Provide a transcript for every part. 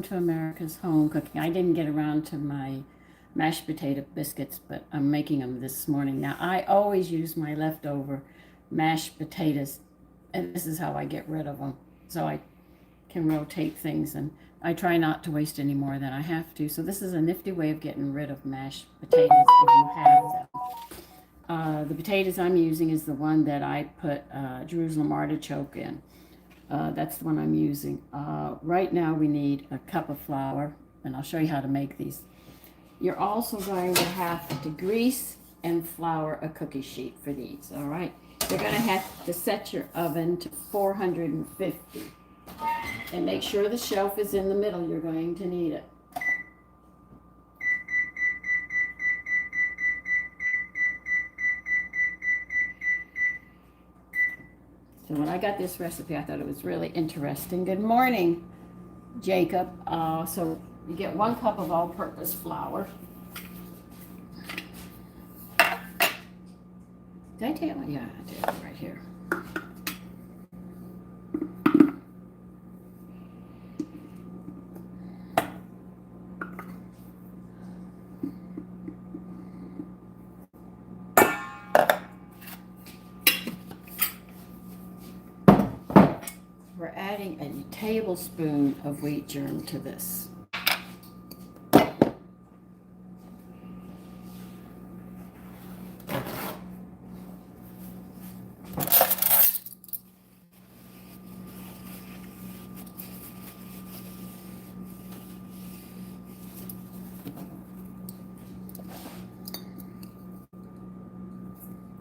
welcome to America's Home Cooking. I didn't get around to my mashed potato biscuits, but I'm making them this morning. Now, I always use my leftover mashed potatoes, and this is how I get rid of them. So I can rotate things, and I try not to waste any more than I have to. So this is a nifty way of getting rid of mashed potatoes if you have them. The potatoes I'm using is the one that I put Jerusalem artichoke in. That's the one I'm using. Right now we need a cup of flour, and I'll show you how to make these. You're also going to have to grease and flour a cookie sheet for these, all right? You're going to have to set your oven to 450. And make sure the shelf is in the middle. You're going to need it. So when I got this recipe, I thought it was really interesting. Good morning, Jacob. So you get 1 cup of all-purpose flour. Did I tell you? Yeah, I did right here. We're adding a tablespoon of wheat germ to this.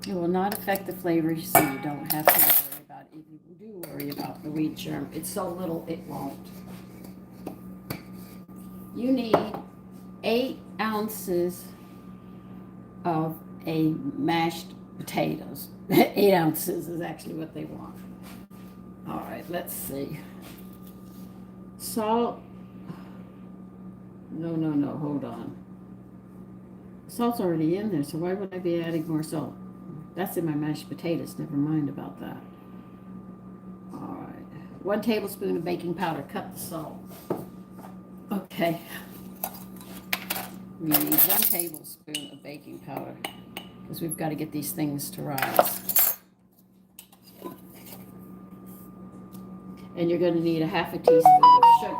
It will not affect the flavor, so you don't have to worry about it. If you do worry about the wheat germ, it's so little it won't. You need 8 ounces of a mashed potatoes. 8 ounces is actually what they want. All right, let's see. Salt. No, hold on. Salt's already in there, so why would I be adding more salt? That's in my mashed potatoes. Never mind about that. All right. 1 tablespoon of baking powder. Cut the salt. Okay. We need 1 tablespoon of baking powder because we've got to get these things to rise. And you're going to need a half a teaspoon of sugar.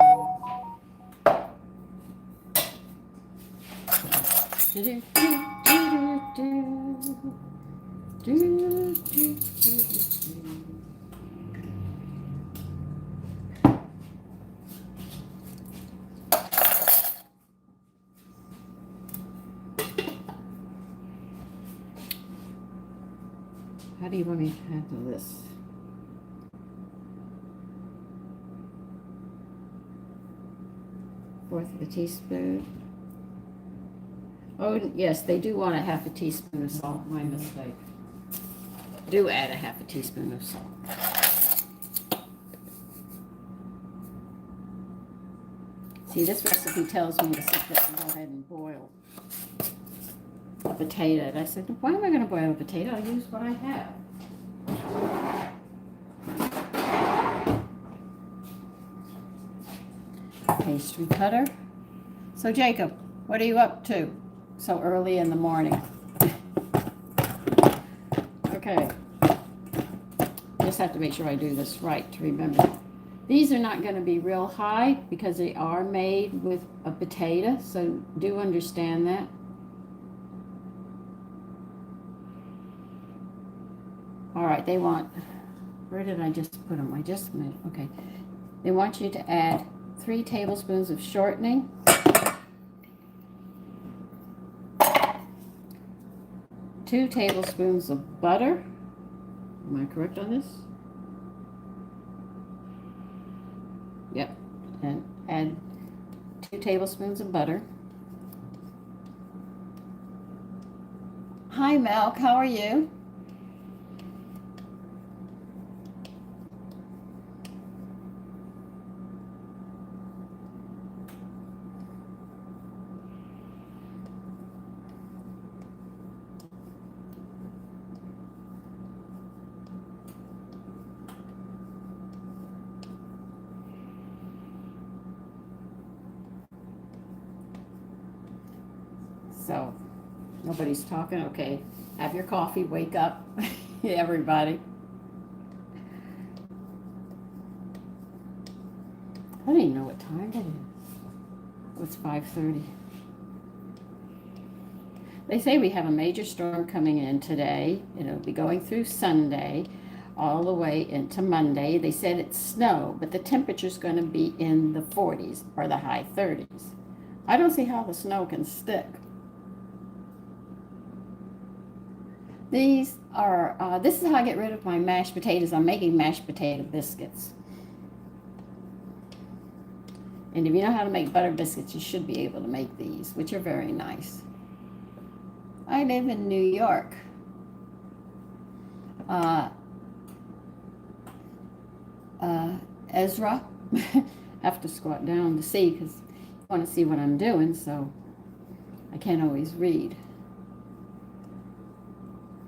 How do you want me to handle this? Fourth of a teaspoon. Oh, yes, they do want a half a teaspoon of salt. My mistake. Do add a half a teaspoon of salt. See, this recipe tells me to sit there and go ahead and boil a potato. And I said, why am I going to boil a potato? I'll use what I have. Pastry cutter. So, Jacob, what are you up to so early in the morning? Okay. Just have to make sure I do this right to remember. These are not going to be real high because they are made with a potato, so do understand that. All right, they want, where did I just put them? I just made, okay. They want you to add 3 tablespoons of shortening, 2 tablespoons of butter. Am I correct on this? Yep. And add 2 tablespoons of butter. Hi, Mel. How are you? So, nobody's talking. Okay, have your coffee, wake up, everybody. I don't even know what time it is. It's 5:30. They say we have a major storm coming in today. It'll be going through Sunday all the way into Monday. They said it's snow, but the temperature's going to be in the 40s or the high 30s. I don't see how the snow can stick. These are, this is how I get rid of my mashed potatoes. I'm making mashed potato biscuits. And if you know how to make butter biscuits, you should be able to make these, which are very nice. I live in New York. Ezra, have to squat down to see because I want to see what I'm doing, so I can't always read.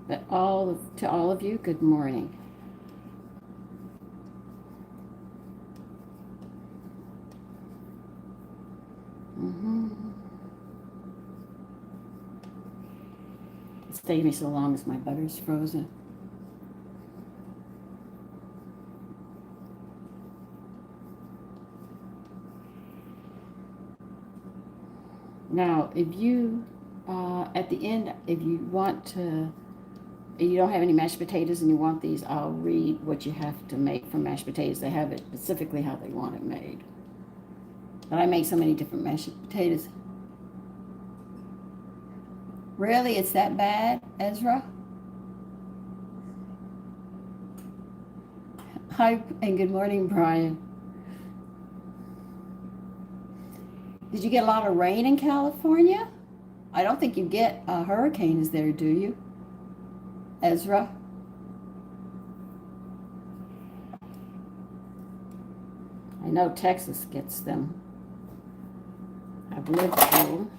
But to all of you, good morning. It's taking me so long as my butter's frozen. Now, if you, at the end, if you want to, if you don't have any mashed potatoes and you want these, I'll read what you have to make from mashed potatoes. They have it specifically how they want it made. But I make so many different mashed potatoes. Really? It's that bad, Ezra? Hi, and good morning, Brian. Did you get a lot of rain in California? I don't think you get hurricanes there, do you, Ezra? I know Texas gets them. I've lived through.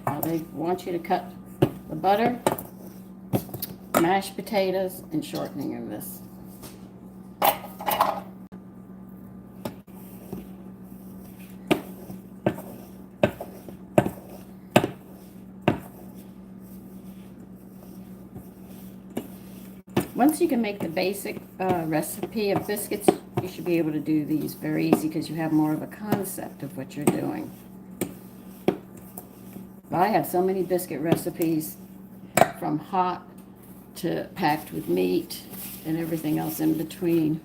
Now they want you to cut the butter, mashed potatoes, and shortening of this. Once you can make the basic recipe of biscuits, you should be able to do these very easy because you have more of a concept of what you're doing. But I have so many biscuit recipes, from hot to packed with meat and everything else in between.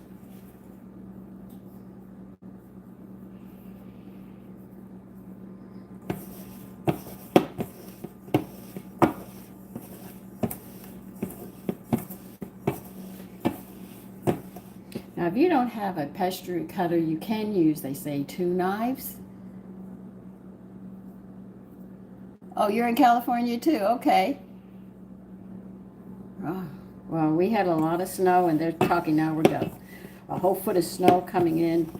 Now, if you don't have a pastry cutter, you can use, they say, 2 knives. Oh, you're in California too? Okay. Oh, well, we had a lot of snow, and they're talking now we're got a whole foot of snow coming in,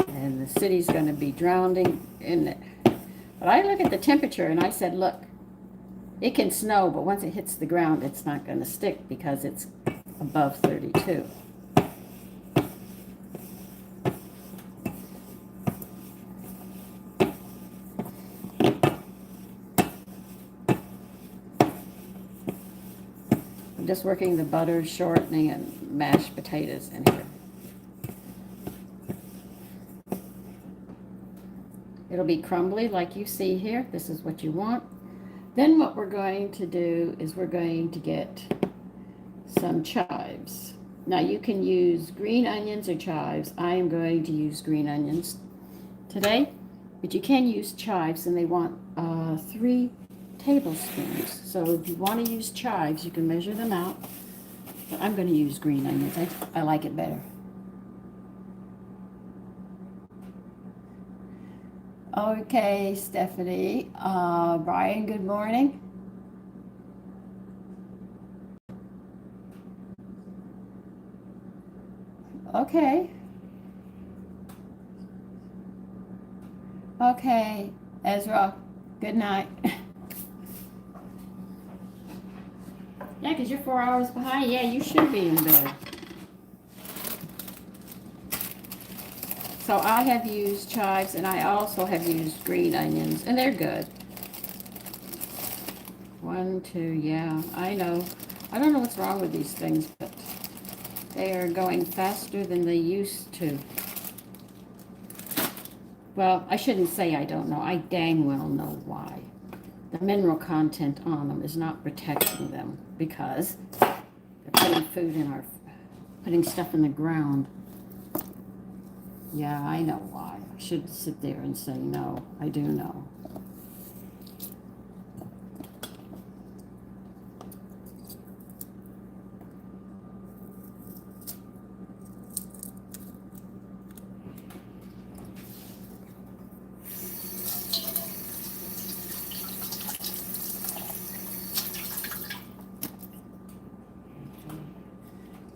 and the city's going to be drowning in it. But I look at the temperature, and I said, look, it can snow, but once it hits the ground, it's not going to stick because it's above 32. Just working the butter, shortening, and mashed potatoes in here. It'll be crumbly like you see here. This is what you want. Then what we're going to do is we're going to get some chives. Now you can use green onions or chives. I am going to use green onions today, but you can use chives, and they want 3 tablespoons. So if you want to use chives, you can measure them out. But I'm going to use green onions. I like it better. Okay, Stephanie. Brian, good morning. Okay. Okay, Ezra, good night. Yeah, because you're 4 hours behind. Yeah, you should be in bed. So I have used chives, and I also have used green onions, and they're good. 1, 2, yeah, I know. I don't know what's wrong with these things, but they are going faster than they used to. Well, I shouldn't say I don't know. I dang well know why. The mineral content on them is not protecting them because they're putting stuff in the ground. Yeah, I know why. I should sit there and say no. I do know.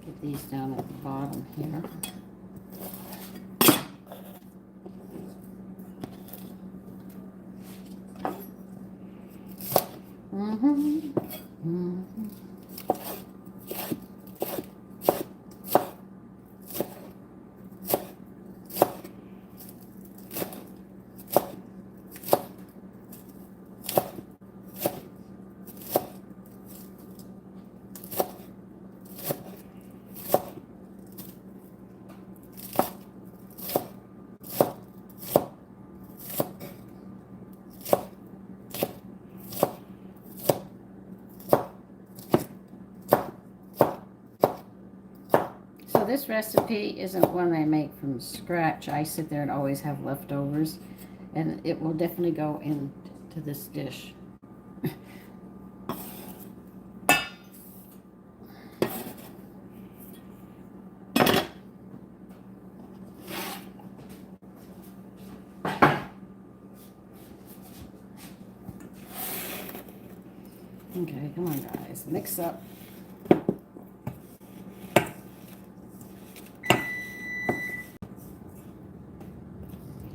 Get these down at the bottom here. This recipe isn't one I make from scratch. I sit there and always have leftovers, and it will definitely go into this dish. Okay, come on guys, mix up.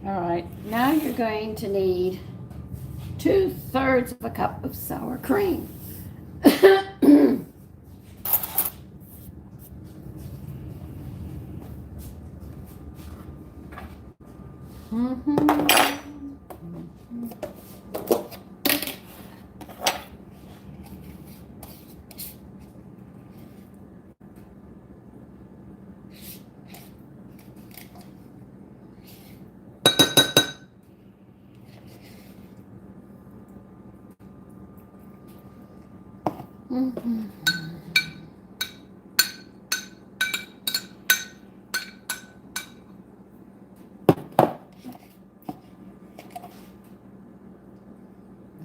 All right, now you're going to need 2/3 of a cup of sour cream.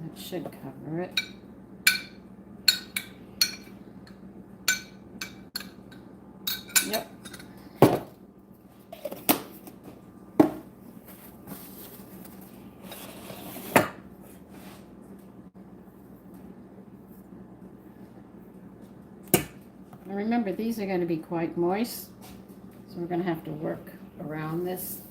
That should cover it. Yep. Now remember, these are going to be quite moist, so we're going to have to work around this.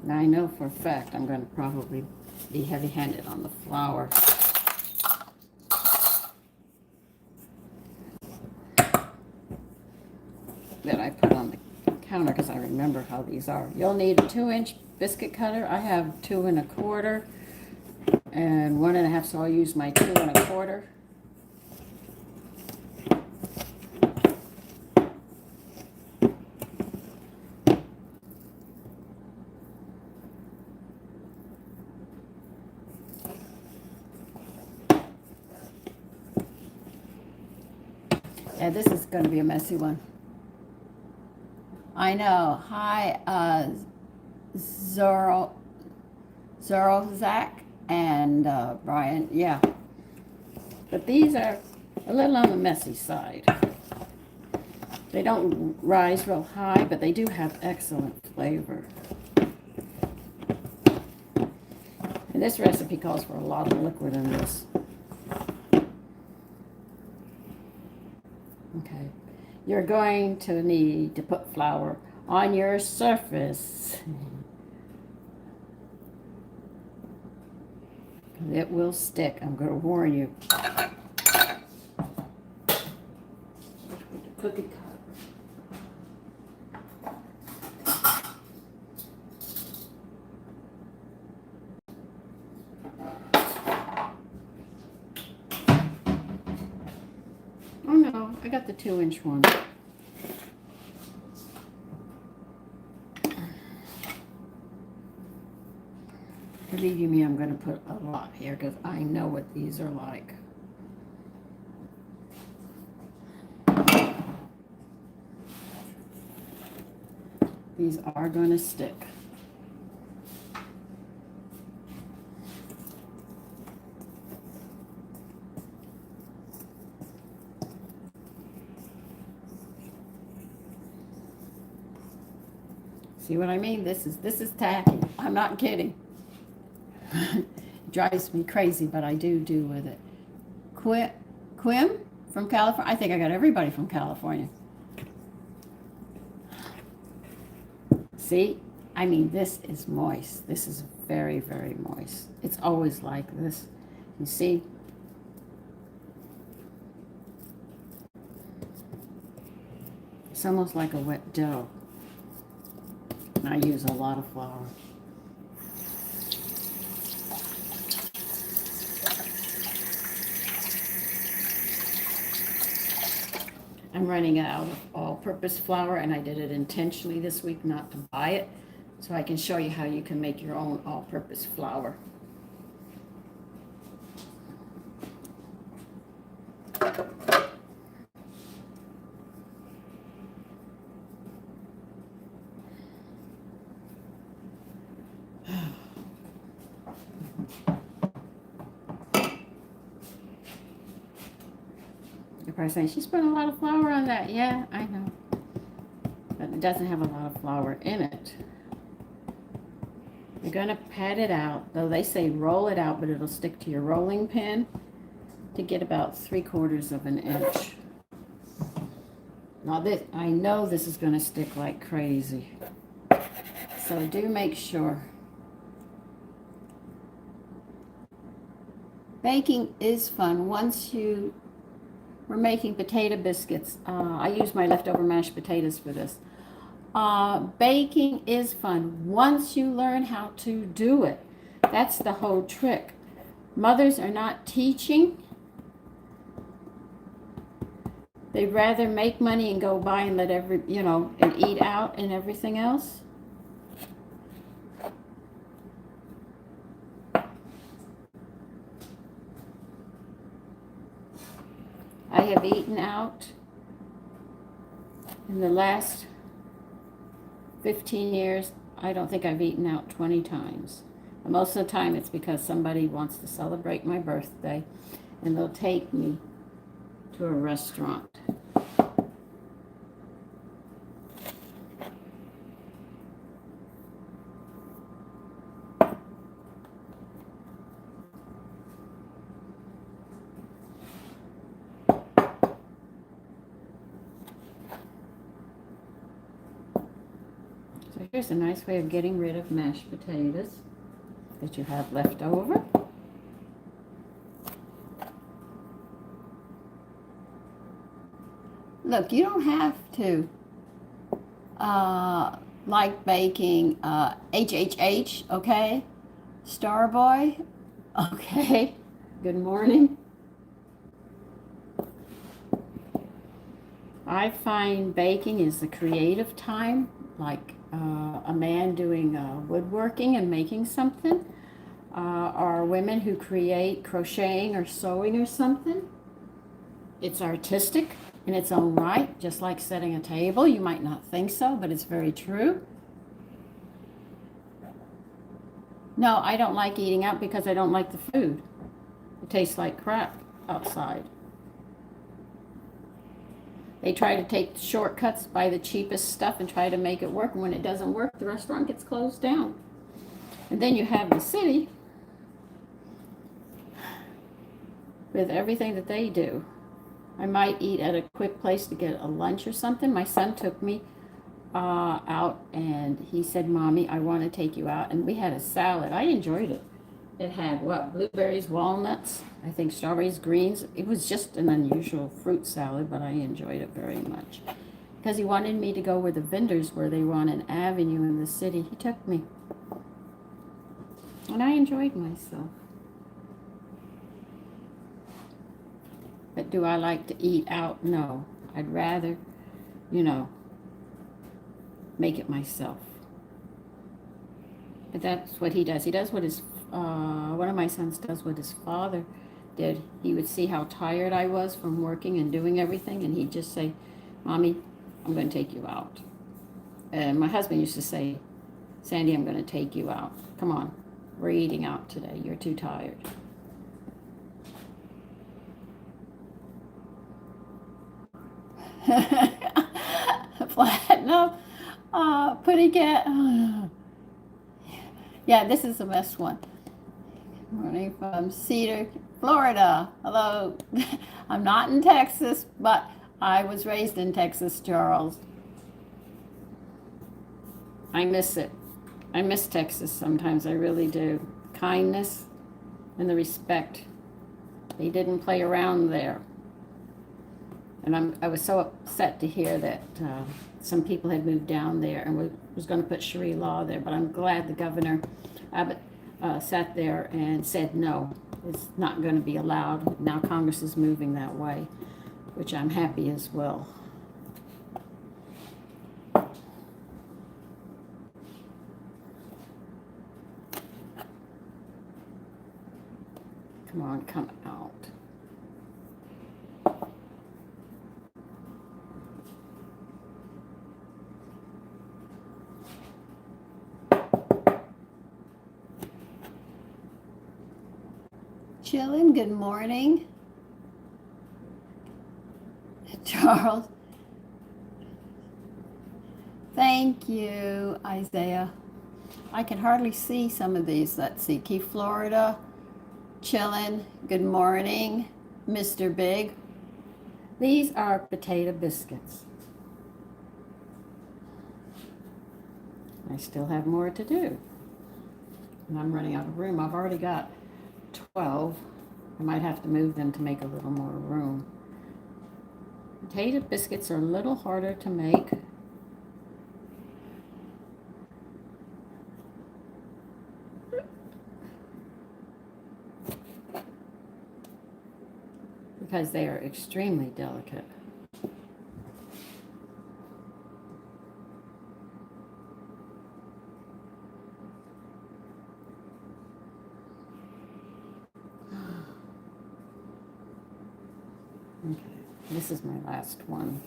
Now I know for a fact I'm going to probably be heavy-handed on the flour. That I put on the counter because I remember how these are. You'll need a 2-inch biscuit cutter. I have 2 1/4 and 1 1/2, so I'll use my 2 1/4. Yeah, this is going to be a messy one. I know. Hi, Zorozak and Brian. Yeah. But these are a little on the messy side. They don't rise real high, but they do have excellent flavor. And this recipe calls for a lot of liquid in this. Okay. You're going to need to put flour on your surface. It will stick. I'm going to warn you. Cookie cutter. Oh no, I got the 2-inch one. Believe you me, I'm going to put a lot here because I know what these are like. These are going to stick. See what I mean? This is tacky. I'm not kidding. It drives me crazy, but I do with it. Quim from California. I think I got everybody from California. See? I mean, this is moist. This is very, very moist. It's always like this. You see? It's almost like a wet dough. And I use a lot of flour. I'm running out of all-purpose flour, and I did it intentionally this week not to buy it, so I can show you how you can make your own all-purpose flour. You're probably saying, she's putting a lot of flour on that. Yeah, I know. But it doesn't have a lot of flour in it. You're going to pat it out, though they say roll it out, but it'll stick to your rolling pin to get about 3/4 of an inch. Now this, I know this is going to stick like crazy. So do make sure. Baking is fun. Once you We're making potato biscuits. I use my leftover mashed potatoes for this. Baking is fun once you learn how to do it. That's the whole trick. Mothers are not teaching. They'd rather make money and go buy and let and eat out and everything else. I have eaten out in the last 15 years. I don't think I've eaten out 20 times. And most of the time it's because somebody wants to celebrate my birthday and they'll take me to a restaurant. So here's a nice way of getting rid of mashed potatoes that you have left over. Look, you don't have to like baking HHH, okay? Starboy, okay? Good morning. I find baking is the creative time, like a man doing woodworking and making something, or women who create crocheting or sewing or something. It's artistic in its own right, just like setting a table. You might not think so, but it's very true. No, I don't like eating out because I don't like the food. It tastes like crap outside. They try to take shortcuts, buy the cheapest stuff, and try to make it work. And when it doesn't work, the restaurant gets closed down. And then you have the city with everything that they do. I might eat at a quick place to get a lunch or something. My son took me out and he said, Mommy, I want to take you out. And we had a salad. I enjoyed it. It had what? Blueberries, walnuts, I think strawberries, greens. It was just an unusual fruit salad, but I enjoyed it very much. Because he wanted me to go where the vendors were. They were on an avenue in the city. He took me. And I enjoyed myself. But do I like to eat out? No. I'd rather, you know, make it myself. But that's what he does. He does what his, one of my sons does what his father did. He would see how tired I was from working and doing everything, and he'd just say, Mommy, I'm going to take you out. And my husband used to say, Sandy, I'm going to take you out. Come on, we're eating out today. You're too tired. Platinum, Putty Cat. Yeah, this is the best one. Morning from Cedar, Florida. Hello. I'm not in Texas, but I was raised in Texas, Charles. I miss it. I miss Texas sometimes. I really do. Kindness and the respect. They didn't play around there. And I was so upset to hear that some people had moved down there and was going to put Sharia law there. But I'm glad the governor, Abbott, sat there and said, no, it's not going to be allowed. Now Congress is moving that way, which I'm happy as well. Come on, come out. Chillin', good morning. Charles. Thank you, Isaiah. I can hardly see some of these. Let's see. Key, Florida. Chillin', good morning. Mr. Big. These are potato biscuits. I still have more to do. And I'm running out of room. I've already got 12. I might have to move them to make a little more room. Potato biscuits are a little harder to make. Because they are extremely delicate. Okay, this is my last one.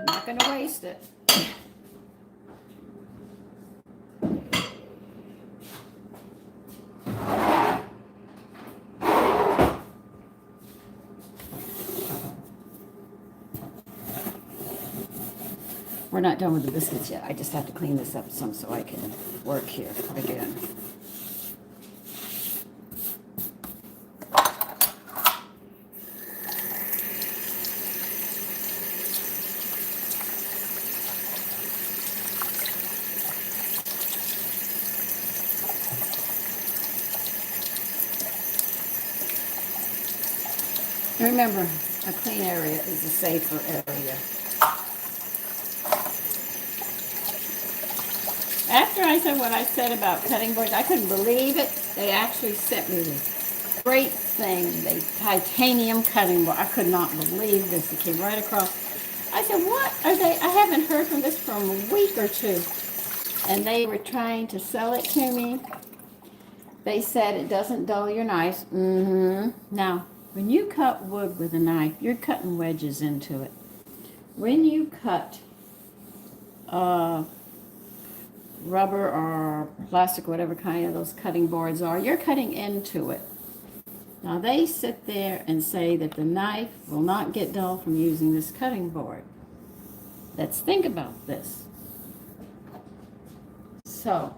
Not going to waste it. We're not done with the biscuits yet. I just have to clean this up some so I can work here again. Remember, a clean area is a safer area. After I said what I said about cutting boards, I couldn't believe it. They actually sent me this great thing, the titanium cutting board. I could not believe this. It came right across. I said, what are they? I haven't heard from this for a week or two. and they were trying to sell it to me. They said it doesn't dull your knives. Now, when you cut wood with a knife, you're cutting wedges into it. When you cut rubber or plastic, whatever kind of those cutting boards are, you're cutting into it. Now, they sit there and say that the knife will not get dull from using this cutting board. Let's think about this. So,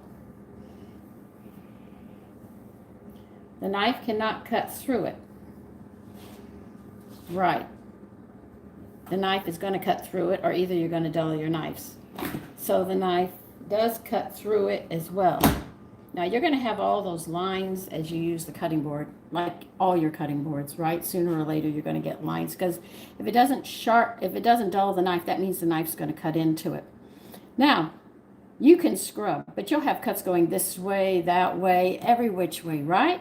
the knife cannot cut through it. Right. The knife is going to cut through it, or either you're going to dull your knives. So the knife does cut through it as well. Now you're going to have all those lines as you use the cutting board, like all your cutting boards, right? Sooner or later you're going to get lines, because if it doesn't dull the knife, that means the knife's going to cut into it. Now, you can scrub, but you'll have cuts going this way, that way, every which way, right?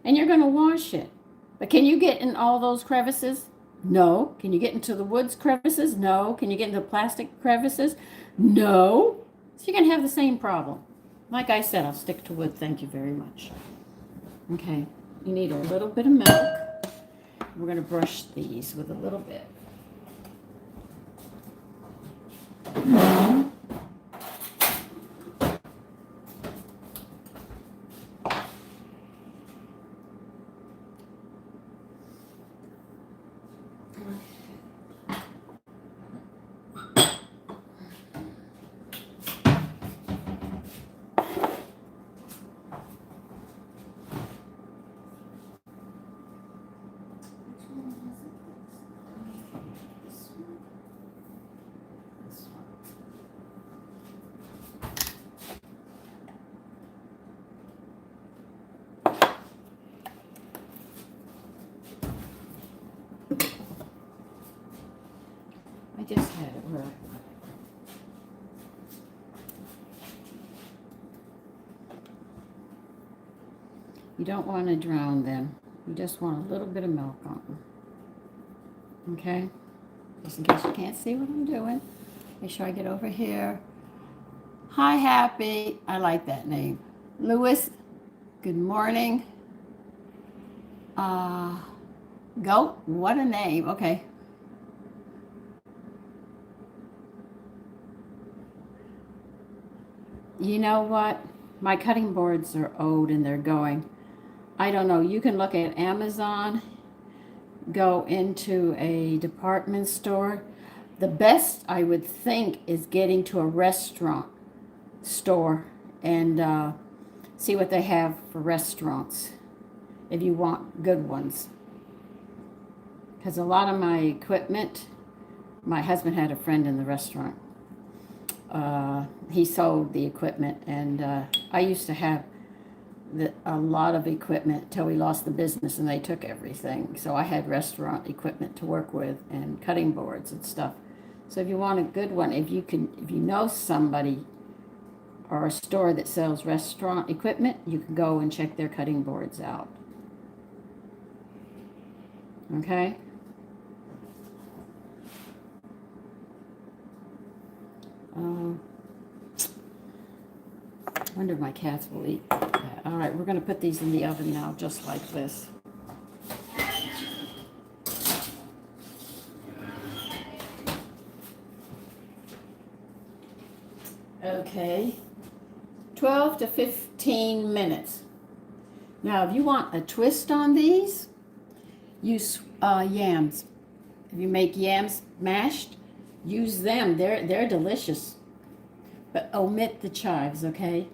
And you're going to wash it. But can you get in all those crevices? No. Can you get into the wood's crevices? No. Can you get into the plastic crevices? No. So you're going to have the same problem. Like I said, I'll stick to wood. Thank you very much. Okay. You need a little bit of milk. We're going to brush these with a little bit. I just had it where you don't want to drown them. You just want a little bit of milk on them. Okay? Just in case you can't see what I'm doing. Make sure I get over here. Hi, Happy. I like that name. Lewis, good morning. Goat, what a name. Okay. You know what? My cutting boards are old and they're going. I don't know. You can look at Amazon, go into a department store. The best, I would think, is getting to a restaurant store and see what they have for restaurants if you want good ones. Because a lot of my equipment, my husband had a friend in the restaurant. He sold the equipment, and I used to have a lot of equipment till we lost the business and they took everything. So I had restaurant equipment to work with and cutting boards and stuff. So if you want a good one, if you know somebody or a store that sells restaurant equipment, you can go and check their cutting boards out. Okay? I wonder if my cats will eat that. All right, we're going to put these in the oven now, just like this. Okay, 12 to 15 minutes. Now, if you want a twist on these, use yams. If you make yams mashed, use them. They're delicious. But omit the chives, okay?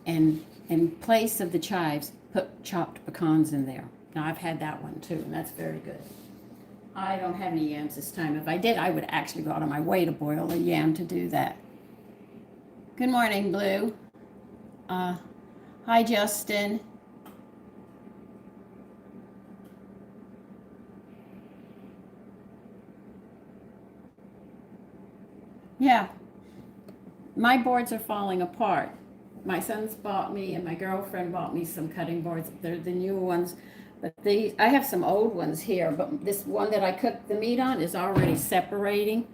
And in place of the chives, put chopped pecans in there. Now, I've had that one too, and that's very good. I don't have any yams this time. If I did, I would actually go out of my way to boil a yam to do that. Good morning, Blue. Hi, Justin. Yeah, my boards are falling apart. My son's bought me and my girlfriend bought me some cutting boards. They're the new ones, but I have some old ones here, but this one that I cooked the meat on is already separating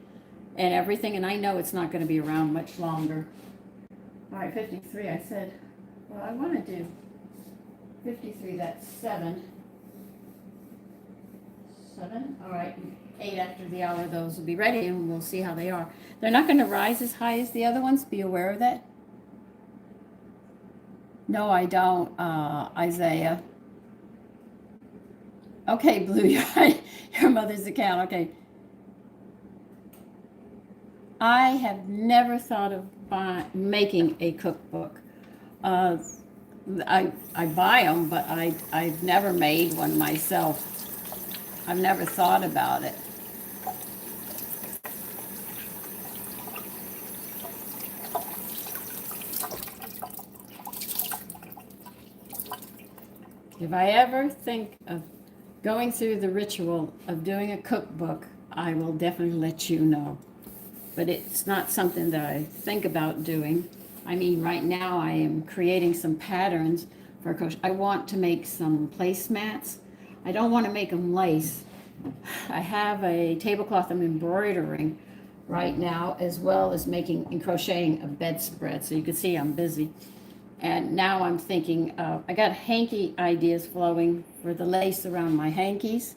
and everything, and I know it's not going to be around much longer. All right, 53. I said, well, I want to do 53. That's 7. 7. All right, 8 after the hour. Those will be ready, and we'll see how they are. They're not going to rise as high as the other ones. Be aware of that. No, I don't, Isaiah. Okay, Blue, your mother's account. Okay. I have never thought of making a cookbook. I buy them, but I've never made one myself. I've never thought about it. If I ever think of going through the ritual of doing a cookbook, I will definitely let you know. But it's not something that I think about doing. I mean, right now I am creating some patterns for crochet. I want to make some placemats. I don't want to make them lace. I have a tablecloth I'm embroidering right now, as well as making and crocheting a bedspread. So you can see I'm busy. And now I'm thinking, I got hanky ideas flowing for the lace around my hankies.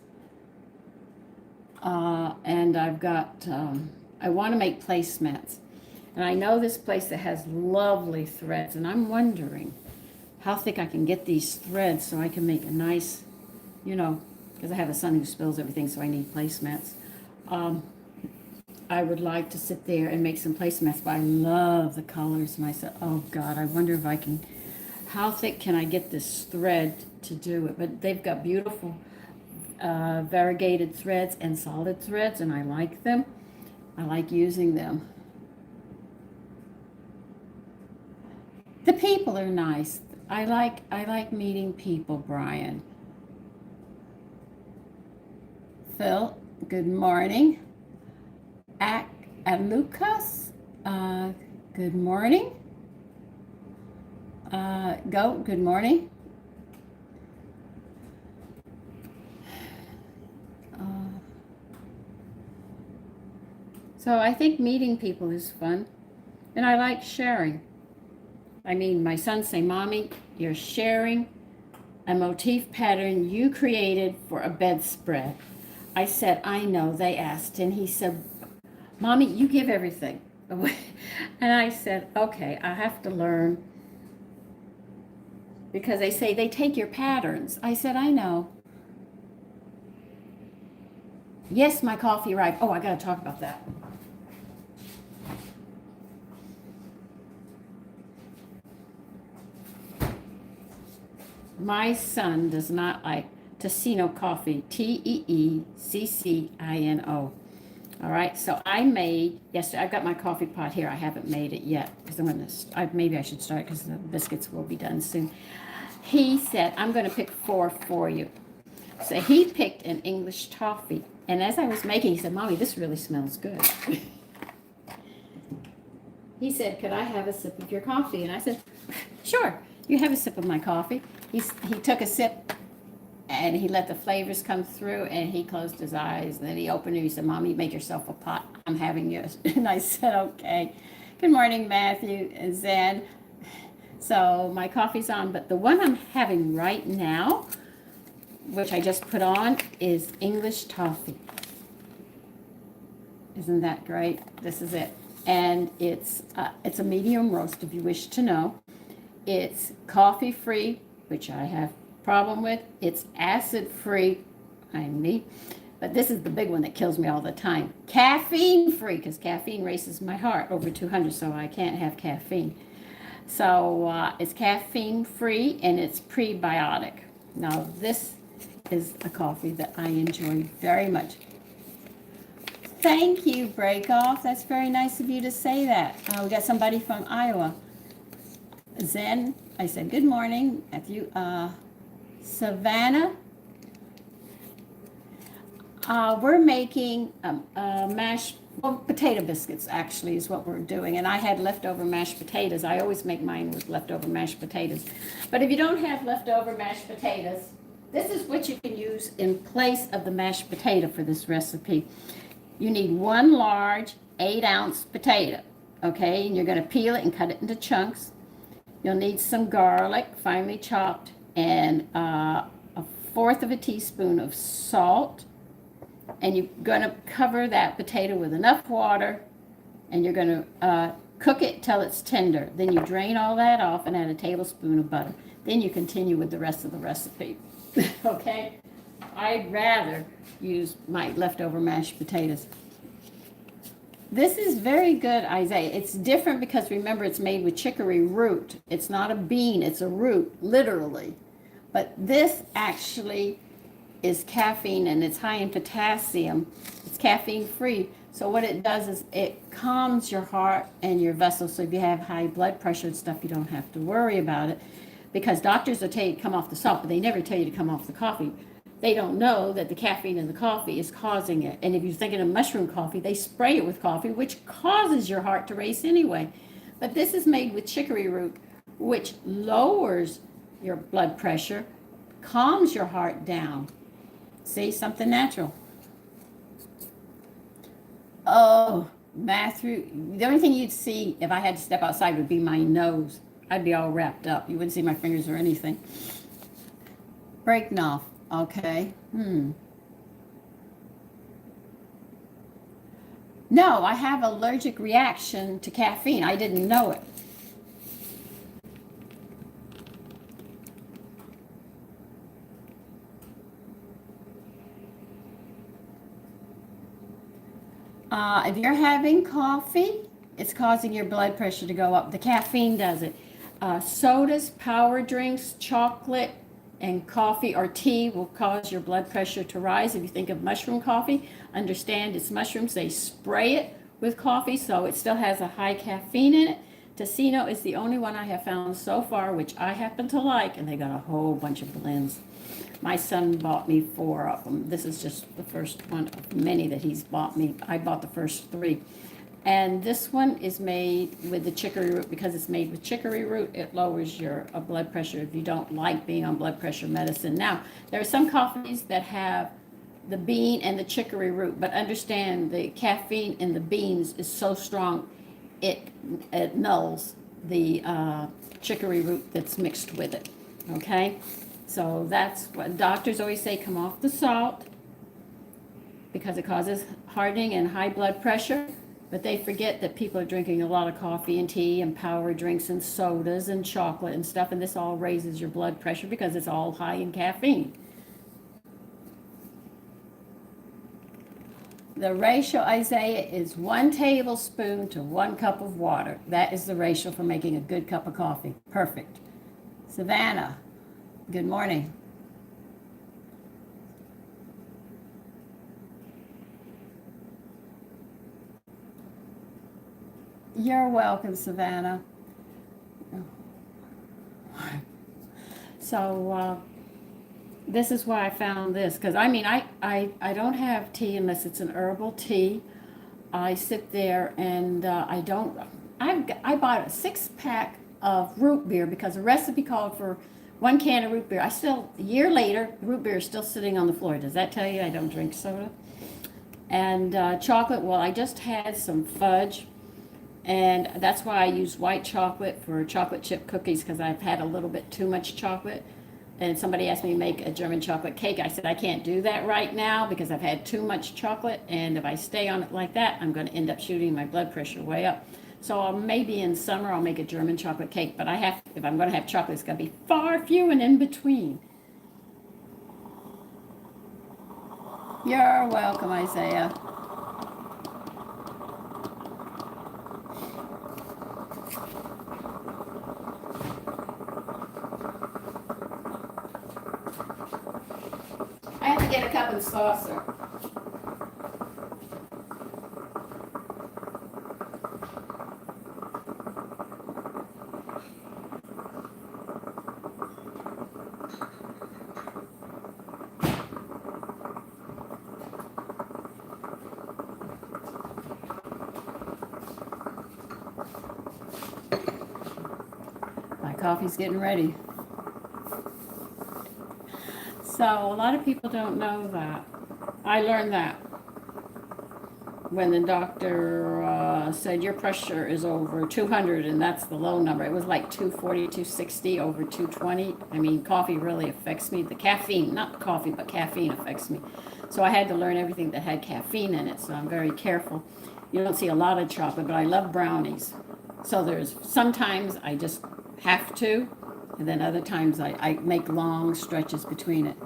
And I've got, I want to make placemats. And I know this place that has lovely threads, and I'm wondering how thick I can get these threads so I can make a nice, because I have a son who spills everything, so I need placemats. I would like to sit there and make some placemats, but I love the colors. And I said, oh God, I wonder if I can, how thick can I get this thread to do it? But they've got beautiful variegated threads and solid threads, and I like them. I like using them. The people are nice. I like meeting people, Brian. Phil, good morning. Lucas, good morning. Goat, good morning. So I think meeting people is fun, and I like sharing. I mean, my sons say, Mommy, you're sharing a motif pattern you created for a bedspread. I said, I know, they asked, and he said, Mommy, you give everything away. And I said, okay, I have to learn, because they say they take your patterns. I said, I know. Yes, my coffee arrived. Oh, I got to talk about that. My son does not like Tecino coffee, Teeccino. All right, so I made yesterday. I've got my coffee pot here. I haven't made it yet because I'm going to. Maybe I should start because the biscuits will be done soon. He said, I'm going to pick 4 for you. So he picked an English toffee. And as I was making, he said, Mommy, this really smells good. He said, could I have a sip of your coffee? And I said, sure, you have a sip of my coffee. He took a sip, and he let the flavors come through, and he closed his eyes. And then he opened it. He said, Mommy, make yourself a pot. I'm having yours. And I said, okay. Good morning, Matthew and Zan. So my coffee's on, but the one I'm having right now, which I just put on, is English toffee. Isn't that great? This is it. And it's a medium roast, if you wish to know. It's coffee-free, which I have problem with. It's acid-free, but this is the big one that kills me all the time. Caffeine-free, because caffeine races my heart over 200, so I can't have caffeine. So it's caffeine-free, and it's prebiotic. Now, this is a coffee that I enjoy very much. Thank you, Breakoff. That's very nice of you to say that. We got somebody from Iowa. Zen, I said, good morning, Matthew. Savannah, we're making mashed potato biscuits, actually, is what we're doing. And I had leftover mashed potatoes. I always make mine with leftover mashed potatoes. But if you don't have leftover mashed potatoes, this is what you can use in place of the mashed potato for this recipe. You need 1 large 8-ounce potato. Okay, and you're going to peel it and cut it into chunks. You'll need some garlic, finely chopped, and a fourth of a teaspoon of salt. And you're going to cover that potato with enough water, and you're going to cook it till it's tender. Then you drain all that off and add a tablespoon of butter. Then you continue with the rest of the recipe. Okay? I'd rather use my leftover mashed potatoes. This is very good, Isaiah. It's different because remember it's made with chicory root. It's not a bean, it's a root, literally. But this actually is caffeine and it's high in potassium. It's caffeine free. So what it does is it calms your heart and your vessels. So if you have high blood pressure and stuff, you don't have to worry about it. Because doctors will tell you to come off the salt, but they never tell you to come off the coffee. They don't know that the caffeine in the coffee is causing it. And if you're thinking of mushroom coffee, they spray it with coffee, which causes your heart to race anyway. But this is made with chicory root, which lowers your blood pressure, calms your heart down. See, something natural. Oh, Matthew, the only thing you'd see if I had to step outside would be my nose. I'd be all wrapped up. You wouldn't see my fingers or anything. Breaknoff. Okay. No, I have allergic reaction to caffeine. I didn't know it. If you're having coffee, it's causing your blood pressure to go up. The caffeine does it. Sodas, power drinks, chocolate, and coffee or tea will cause your blood pressure to rise. If you think of mushroom coffee, understand it's mushrooms. They spray it with coffee, so it still has a high caffeine in it. Tocino is the only one I have found so far, which I happen to like, and they got a whole bunch of blends. My son bought me 4 of them. This is just the first one of many that he's bought me. I bought the first 3. And this one is made with the chicory root. Because it's made with chicory root, it lowers your blood pressure if you don't like being on blood pressure medicine. Now, there are some coffees that have the bean and the chicory root, but understand the caffeine in the beans is so strong, it nulls the chicory root that's mixed with it. Okay? So that's what doctors always say, come off the salt because it causes hardening and high blood pressure. But they forget that people are drinking a lot of coffee and tea and power drinks and sodas and chocolate and stuff, and this all raises your blood pressure because it's all high in caffeine. The ratio, Isaiah, is 1 tablespoon to 1 cup of water. That is the ratio for making a good cup of coffee. Perfect. Savannah, good morning. You're welcome, Savannah. So this is why I found this, because I mean, I don't have tea unless it's an herbal tea. I sit there and I bought a 6-pack of root beer because the recipe called for 1 can of root beer. A year later, the root beer is still sitting on the floor. Does that tell you I don't drink soda? And chocolate, well, I just had some fudge. And that's why I use white chocolate for chocolate chip cookies, because I've had a little bit too much chocolate. And somebody asked me to make a German chocolate cake. I said I can't do that right now because I've had too much chocolate. And if I stay on it like that, I'm going to end up shooting my blood pressure way up. So maybe in summer I'll make a German chocolate cake. But if I'm going to have chocolate, it's going to be far few and in between. You're welcome, Isaiah. I have to get a cup and saucer. My coffee's getting ready. So a lot of people don't know that. I learned that. when the doctor said your pressure is over 200 and that's the low number. It was like 240, 260 over 220. I mean, coffee really affects me. The caffeine, not coffee, but caffeine affects me. So I had to learn everything that had caffeine in it. So I'm very careful. You don't see a lot of chocolate, but I love brownies. So there's sometimes I just have to, and then other times I make long stretches between it.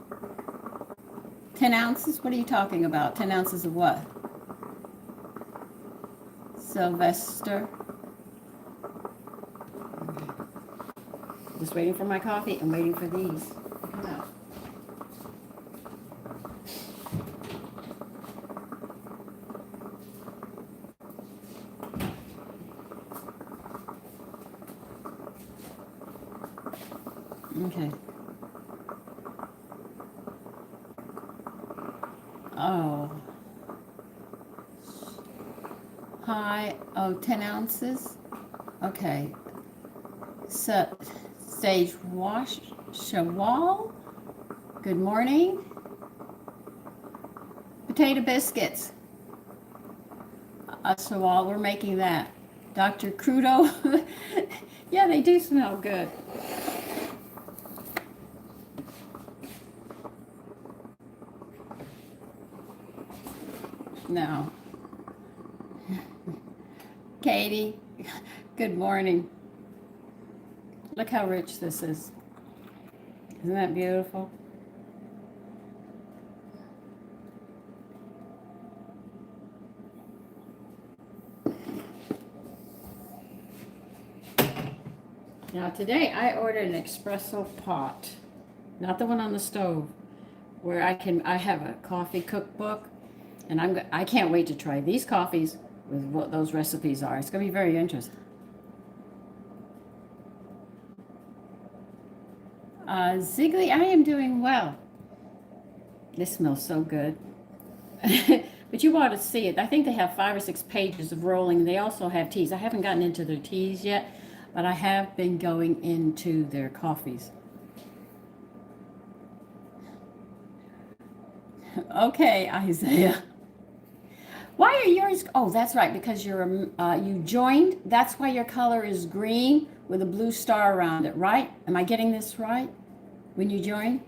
10 ounces? What are you talking about? 10 ounces of what? Sylvester. Just waiting for my coffee and waiting for these to come out. Okay. Oh. Hi. Oh, 10 ounces? Okay. So, Sage Wash Shawal. Good morning. Potato biscuits. Shawal, we're making that. Dr. Crudo. Yeah, they do smell good. No. Katie, good morning. Look how rich this is. Isn't that beautiful? Now today I ordered an espresso pot, not the one on the stove, where I have a coffee cookbook, and I can't wait to try these coffees with what those recipes are. It's going to be very interesting. Ziggly, I am doing well. This smells so good. But you ought to see it. I think they have 5 or 6 pages of rolling. They also have teas. I haven't gotten into their teas yet, but I have been going into their coffees. Okay, Isaiah. Why are yours? Oh, that's right, because you joined. That's why your color is green with a blue star around it, right? Am I getting this right? When you join?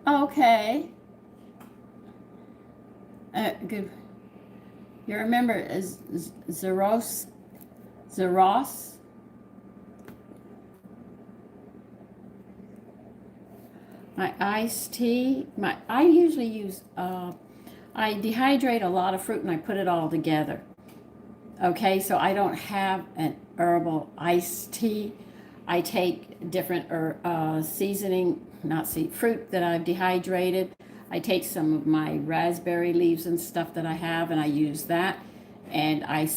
Okay. Good. You remember Zeros? My iced tea. I usually use. I dehydrate a lot of fruit and I put it all together. Okay, so I don't have an herbal iced tea. I take different seasoning, not fruit that I've dehydrated. I take some of my raspberry leaves and stuff that I have, and I use that. And I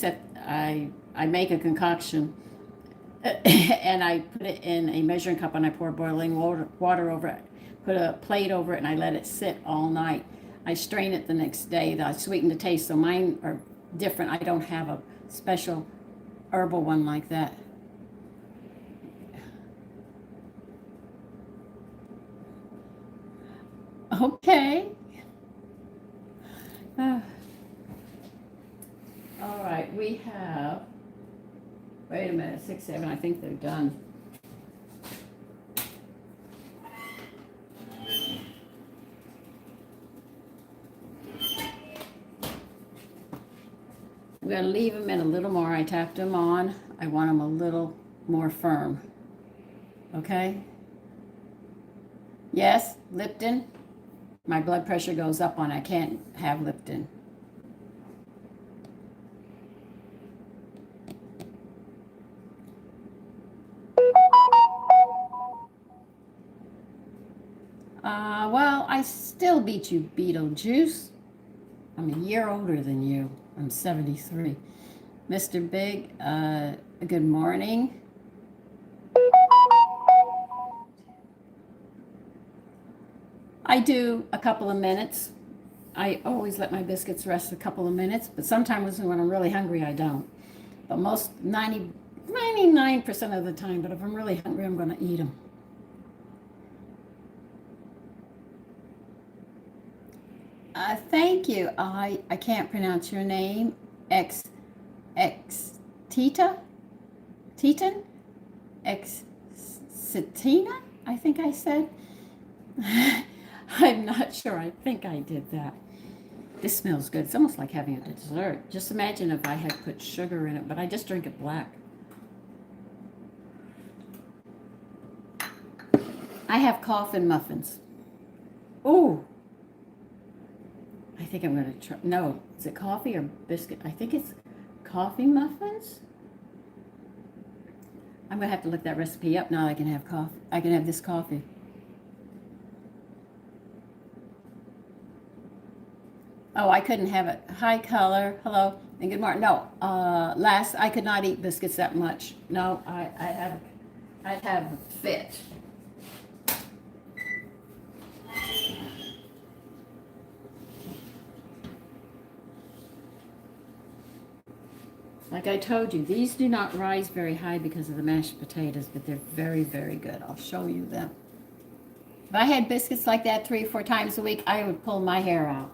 make a concoction, and I put it in a measuring cup, and I pour boiling water over it. Put a plate over it, and I let it sit all night. I strain it the next day. I sweeten the taste, so mine are different. I don't have a special herbal one like that. Okay. All right, we have, wait a minute, 6, 7, I think they're done. I'm going to leave them in a little more. I tapped them on. I want them a little more firm. Okay? Yes, Lipton. My blood pressure goes up on. I can't have Lipton. Well, I still beat you, Beetlejuice. I'm a year older than you. I'm 73. Mr. Big, good morning. I do a couple of minutes. I always let my biscuits rest a couple of minutes, but sometimes when I'm really hungry, I don't. But 99% of the time, but if I'm really hungry, I'm going to eat them. Thank you. I can't pronounce your name. Tita? Teton? Satina, I think I said. I'm not sure. I think I did that. This smells good. It's almost like having a dessert. Just imagine if I had put sugar in it, but I just drink it black. I have coffin muffins. Ooh. I think I'm going to try. No, is it coffee or biscuit? I think it's coffee muffins. I'm going to have to look that recipe up now. I can have coffee. I can have this coffee. Oh, I couldn't have it. Hi, color. Hello and good morning. No, I could not eat biscuits that much. No, I'd have a fit. Like I told you, these do not rise very high because of the mashed potatoes, but they're very, very good. I'll show you them. If I had biscuits like that 3 or 4 times a week, I would pull my hair out.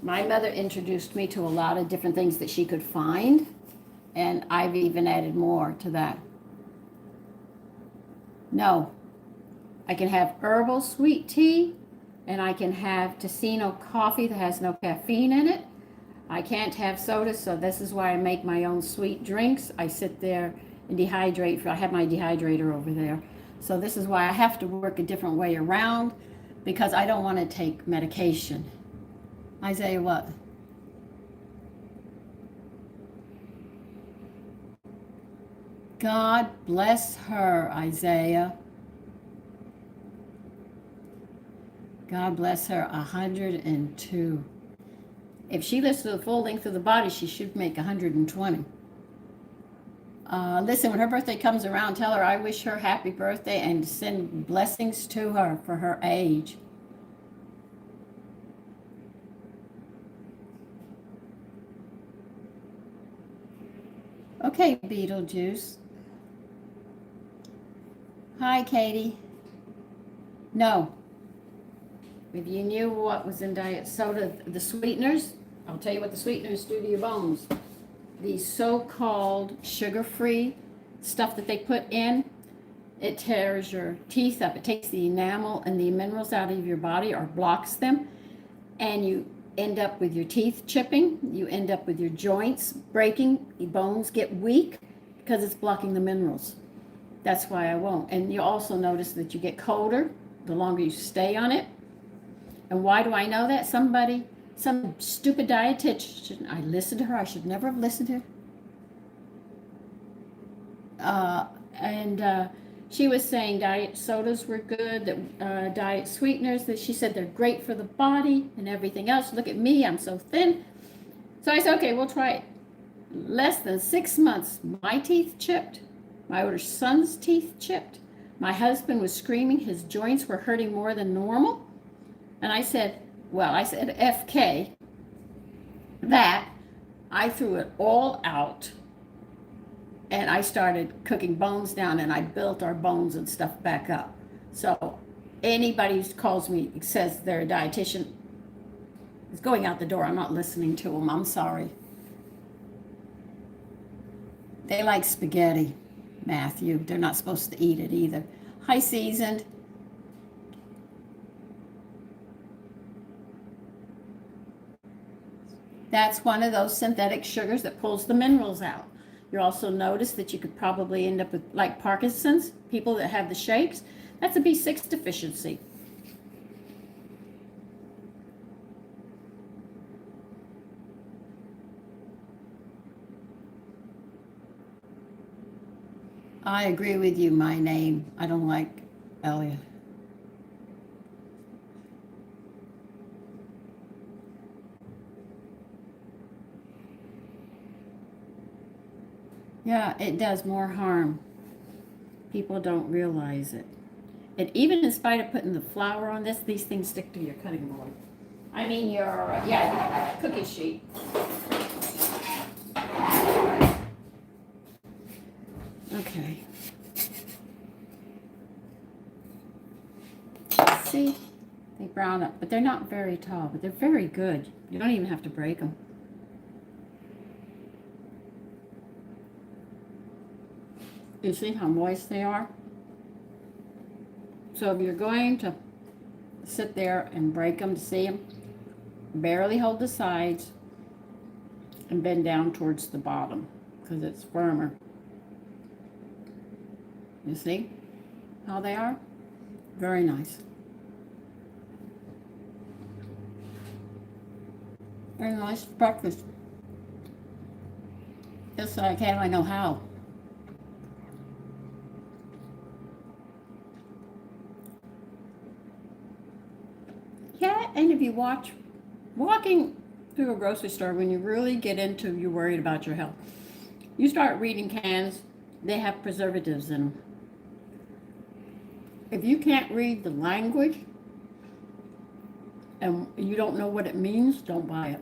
My mother introduced me to a lot of different things that she could find, and I've even added more to that. No, I can have herbal sweet tea, and I can have Ticino coffee that has no caffeine in it. I can't have soda, so this is why I make my own sweet drinks. I sit there and dehydrate. I have my dehydrator over there. So this is why I have to work a different way around, because I don't want to take medication. Isaiah, what? God bless her, Isaiah. God bless her, 102. If she lives to the full length of the body, she should make 120. Listen, when her birthday comes around, tell her I wish her happy birthday and send blessings to her for her age. Okay, Beetlejuice. Hi, Katie. No. If you knew what was in diet soda, the sweeteners, I'll tell you what the sweeteners do to your bones. These so-called sugar-free stuff that they put in, it tears your teeth up. It takes the enamel and the minerals out of your body or blocks them, and you end up with your teeth chipping. You end up with your joints breaking. Your bones get weak because it's blocking the minerals. That's why I won't. And you also notice that you get colder the longer you stay on it. And why do I know that? Some stupid dietitian, I listened to her. I should never have listened to her. She was saying diet sodas were good, that diet sweeteners, that she said they're great for the body and everything else. Look at me, I'm so thin. So I said, okay, we'll try it. Less than 6 months, my teeth chipped. My older son's teeth chipped. My husband was screaming. His joints were hurting more than normal. And I said, FK, that. I threw it all out. And I started cooking bones down, and I built our bones and stuff back up. So anybody who calls me, says they're a dietitian, is going out the door. I'm not listening to them. I'm sorry. They like spaghetti, Matthew. They're not supposed to eat it either. Hi, Seasoned. That's one of those synthetic sugars that pulls the minerals out. You also notice that you could probably end up with, like Parkinson's, people that have the shakes. That's a B6 deficiency. I agree with you, my name. I don't like Elliot. Yeah, it does more harm. People don't realize it. And even in spite of putting the flour on this, these things stick to your cutting board. I mean your, cookie sheet. Okay. See? brown up, but they're not very tall, but they're very good. You don't even have to break them. You see how moist they are? So if you're going to sit there and break them to see them, barely hold the sides and bend down towards the bottom because it's firmer. You see how they are? Very nice. Very nice breakfast. Just like how I know how. Yeah, and if you walking through a grocery store, when you really get into, you're worried about your health, you start reading cans, they have preservatives in them. If you can't read the language and you don't know what it means, don't buy it.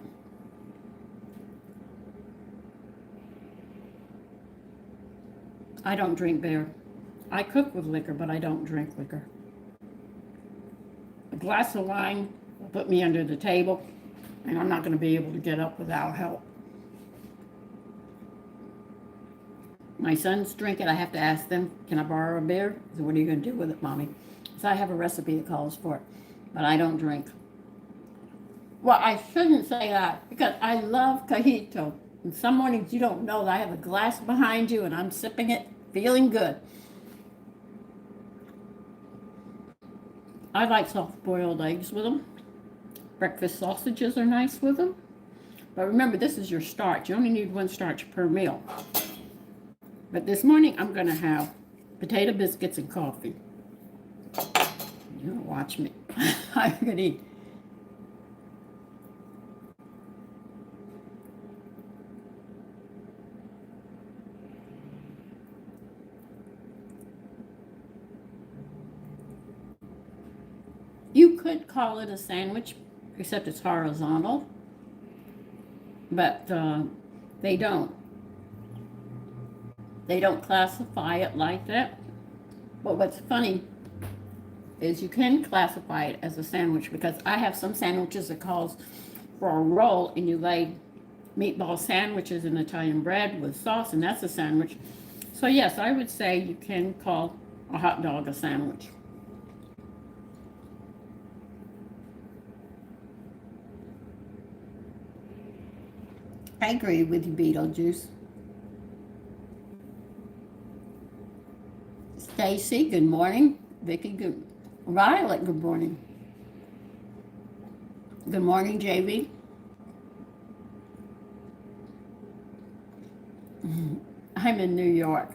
I don't drink beer. I cook with liquor, but I don't drink liquor. A glass of wine will put me under the table, and I'm not going to be able to get up without help. My sons drink it. I have to ask them, can I borrow a beer? So what are you going to do with it, Mommy? So I have a recipe that calls for it, but I don't drink. Well, I shouldn't say that because I love Cajito. And some mornings you don't know that I have a glass behind you and I'm sipping it, feeling good. I like soft-boiled eggs with them. Breakfast sausages are nice with them. But remember, this is your starch. You only need one starch per meal. But this morning, I'm going to have potato biscuits and coffee. You're going to watch me. I'm going to eat. You could call it a sandwich, except it's horizontal. But they don't. They don't classify it like that. But what's funny is you can classify it as a sandwich because I have some sandwiches that calls for a roll and you lay meatball sandwiches in Italian bread with sauce and that's a sandwich. So yes, I would say you can call a hot dog a sandwich. I agree with you, Beetlejuice. Stacy, good morning. Vicky, good. Violet, good morning. Good morning, JV. I'm in New York.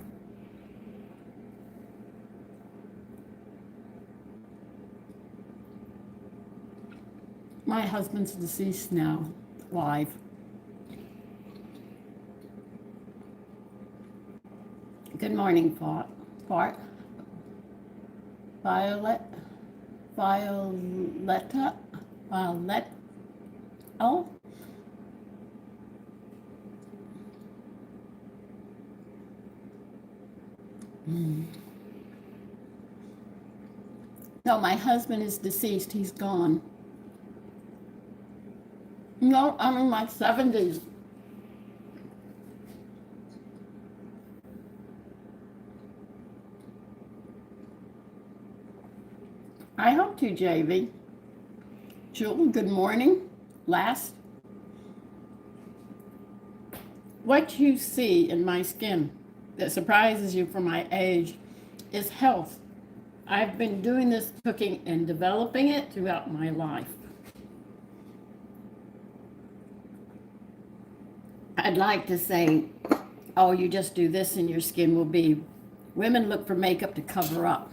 My husband's deceased now, live. Good morning, Fart. Violetta. Oh. No, my husband is deceased. He's gone. No, I'm in my 70s. I hope to, JV. Jewel, good morning. Last. What you see in my skin that surprises you for my age is health. I've been doing this cooking and developing it throughout my life. I'd like to say, oh, you just do this and your skin will be. Women look for makeup to cover up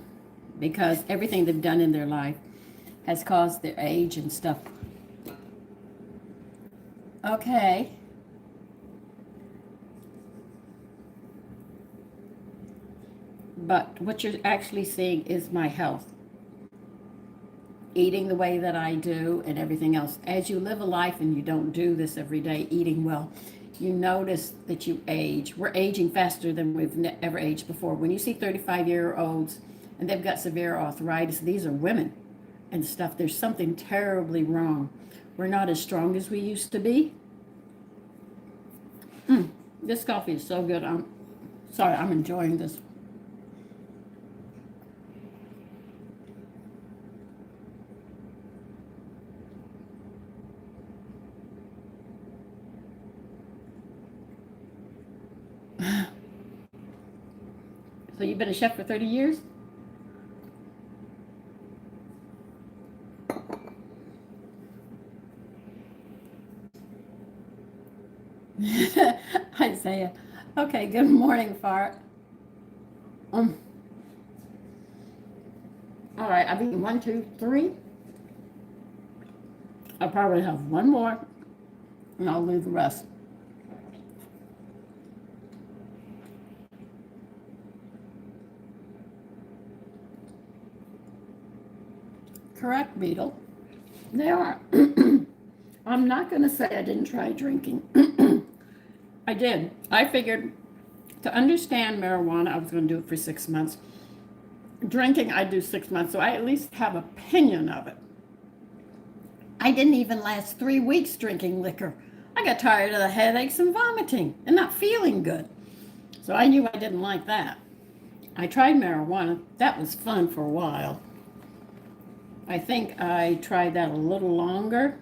because everything they've done in their life has caused their age and stuff. Okay. But what you're actually seeing is my health. Eating the way that I do and everything else. As you live a life and you don't do this every day, eating well, you notice that you age. We're aging faster than we've ever aged before. When you see 35-year-olds and they've got severe arthritis, these are women. and stuff. There's something terribly wrong. We're not as strong as we used to be. This coffee is so good. I'm sorry, I'm enjoying this. So you've been a chef for 30 years? Isaiah. Okay, good morning, Fart. All right, I've eaten 1, 2, 3. I'll probably have one more, and I'll leave the rest. Correct, Beetle. They are. I'm not going to say I didn't try drinking. I did. I figured to understand marijuana, I was going to do it for 6 months. Drinking, I do 6 months, so I at least have opinion of it. I didn't even last 3 weeks drinking liquor. I got tired of the headaches and vomiting and not feeling good. So I knew I didn't like that. I tried marijuana. That was fun for a while. I think I tried that a little longer,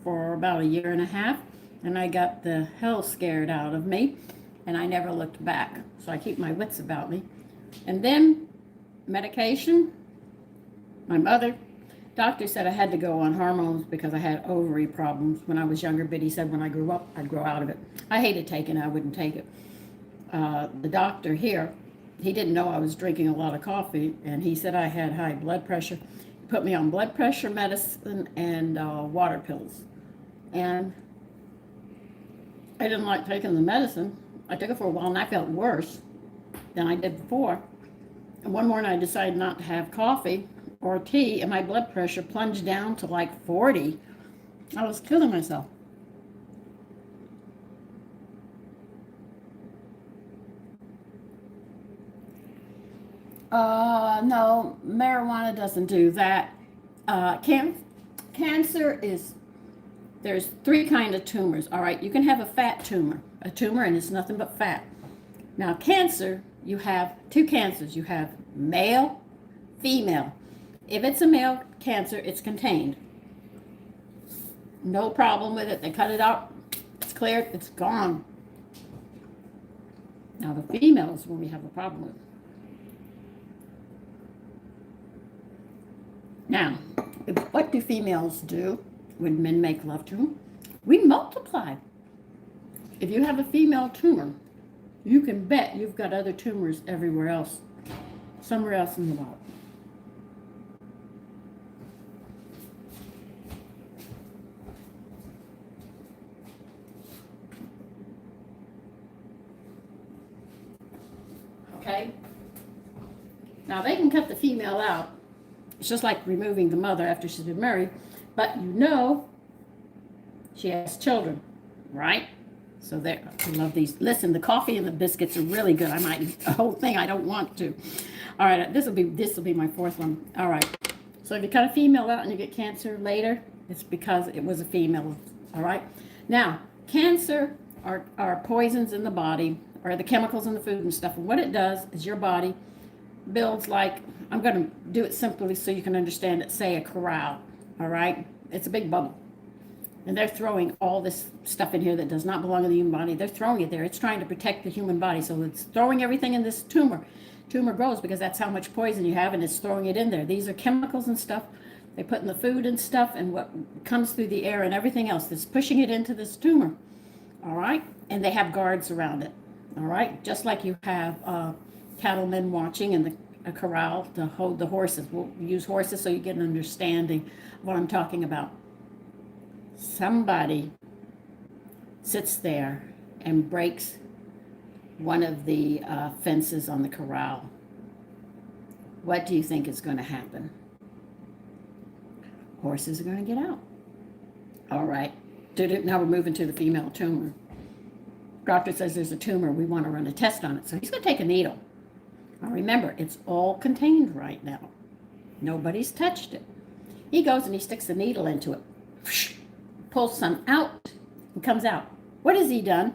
for about 1.5 years, and I got the hell scared out of me, and I never looked back. So I keep my wits about me. And then medication. My doctor said I had to go on hormones because I had ovary problems when I was younger, but he said when I grew up, I'd grow out of it. I hated taking it. I wouldn't take it. The doctor here, he didn't know I was drinking a lot of coffee, and he said I had high blood pressure. He put me on blood pressure medicine and water pills. And I didn't like taking the medicine. I took it for a while, and I felt worse than I did before. And one morning I decided not to have coffee or tea, and my blood pressure plunged down to like 40. I was killing myself. No, marijuana doesn't do that. Cancer is, there's 3 kinds of tumors, all right? You can have a fat tumor, and it's nothing but fat. Now, cancer, you have 2 cancers. You have male, female. If it's a male cancer, it's contained. No problem with it. They cut it out. It's cleared. It's gone. Now, the female is when we have a problem with. Now, what do females do when men make love to them? We multiply. If you have a female tumor, you can bet you've got other tumors everywhere else, somewhere else in the body. Okay? Now, they can cut the female out. It's just like removing the mother after she's been married, but you know she has children, right? So there, I love these. Listen, the coffee and the biscuits are really good. I might eat a whole thing. I don't want to. All right, this will be my 4th one. All right. So if you cut a female out and you get cancer later, it's because it was a female. All right. Now, cancer are poisons in the body, or the chemicals in the food and stuff. And what it does is your body builds, like, I'm going to do it simply so you can understand it, say a corral. All right. It's a big bubble. And they're throwing all this stuff in here that does not belong in the human body. They're throwing it there. It's trying to protect the human body. So it's throwing everything in this tumor. Tumor grows because that's how much poison you have, and it's throwing it in there. These are chemicals and stuff they put in the food and stuff, and what comes through the air and everything else that's pushing it into this tumor. All right? And they have guards around it. All right? Just like you have cattlemen watching in a corral to hold the horses. We'll use horses so you get an understanding of what I'm talking about. Somebody sits there and breaks one of the fences on the corral. What do you think is going to happen? Horses are going to get out. All right. Now we're moving to the female tumor. Doctor says there's a tumor. We want to run a test on it. So he's going to take a needle. Now remember, it's all contained right now. Nobody's touched it. He goes and he sticks a needle into it, pulls some out, and comes out. What has he done?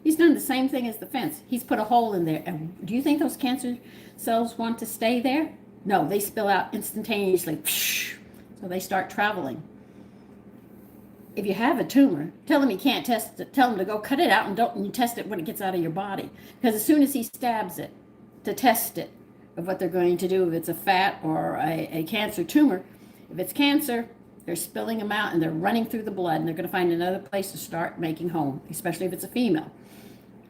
He's done the same thing as the fence. He's put a hole in there. And do you think those cancer cells want to stay there? No, they spill out instantaneously. So they start traveling. If you have a tumor, tell him you can't test it. Tell him to go cut it out and don't test it when it gets out of your body. Because as soon as he stabs it to test it of what they're going to do, if it's a fat or a cancer tumor, if it's cancer, they're spilling them out and they're running through the blood and they're going to find another place to start making home, especially if it's a female.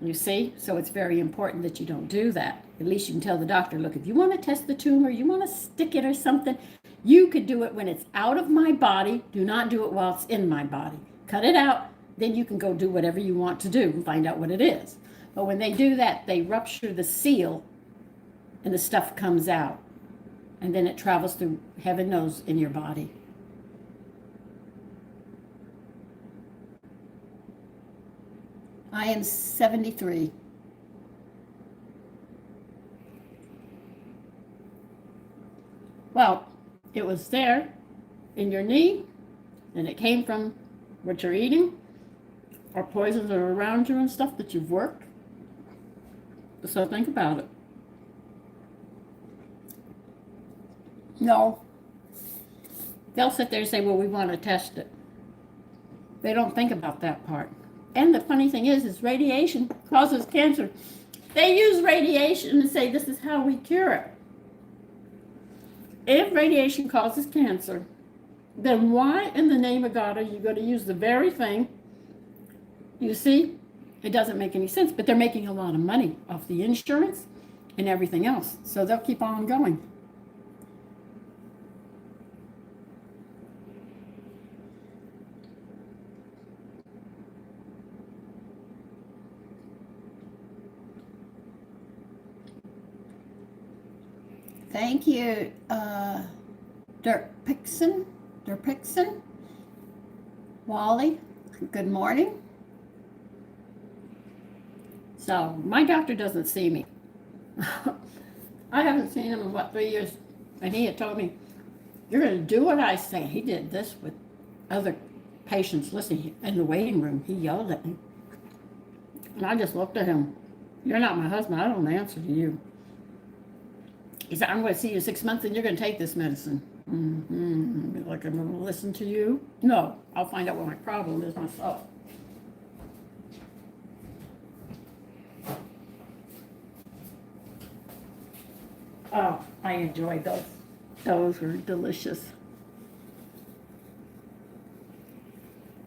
You see? So it's very important that you don't do that. At least you can tell the doctor, look, if you want to test the tumor, you want to stick it or something, you could do it when it's out of my body. Do not do it while it's in my body. Cut it out, then you can go do whatever you want to do and find out what it is. But when they do that, they rupture the seal and the stuff comes out. And then it travels through, heaven knows, in your body. I am 73. Well, it was there in your knee, and it came from what you're eating, or poisons that are around you and stuff that you've worked. So think about it. No. They'll sit there and say, well, we want to test it. They don't think about that part. And the funny thing is radiation causes cancer. They use radiation to say this is how we cure it. If radiation causes cancer, then why in the name of God are you going to use the very thing? You see, it doesn't make any sense, but they're making a lot of money off the insurance and everything else. So they'll keep on going. Thank you, Dirk Pixon, Wally, good morning. So, my doctor doesn't see me. I haven't seen him in about 3 years, and he had told me, you're going to do what I say. He did this with other patients listening in the waiting room. He yelled at me. And I just looked at him. You're not my husband. I don't answer to you. He said, I'm going to see you in 6 months and you're going to take this medicine. Like I'm going to listen to you? No, I'll find out what my problem is myself. Oh, I enjoyed those. Those were delicious.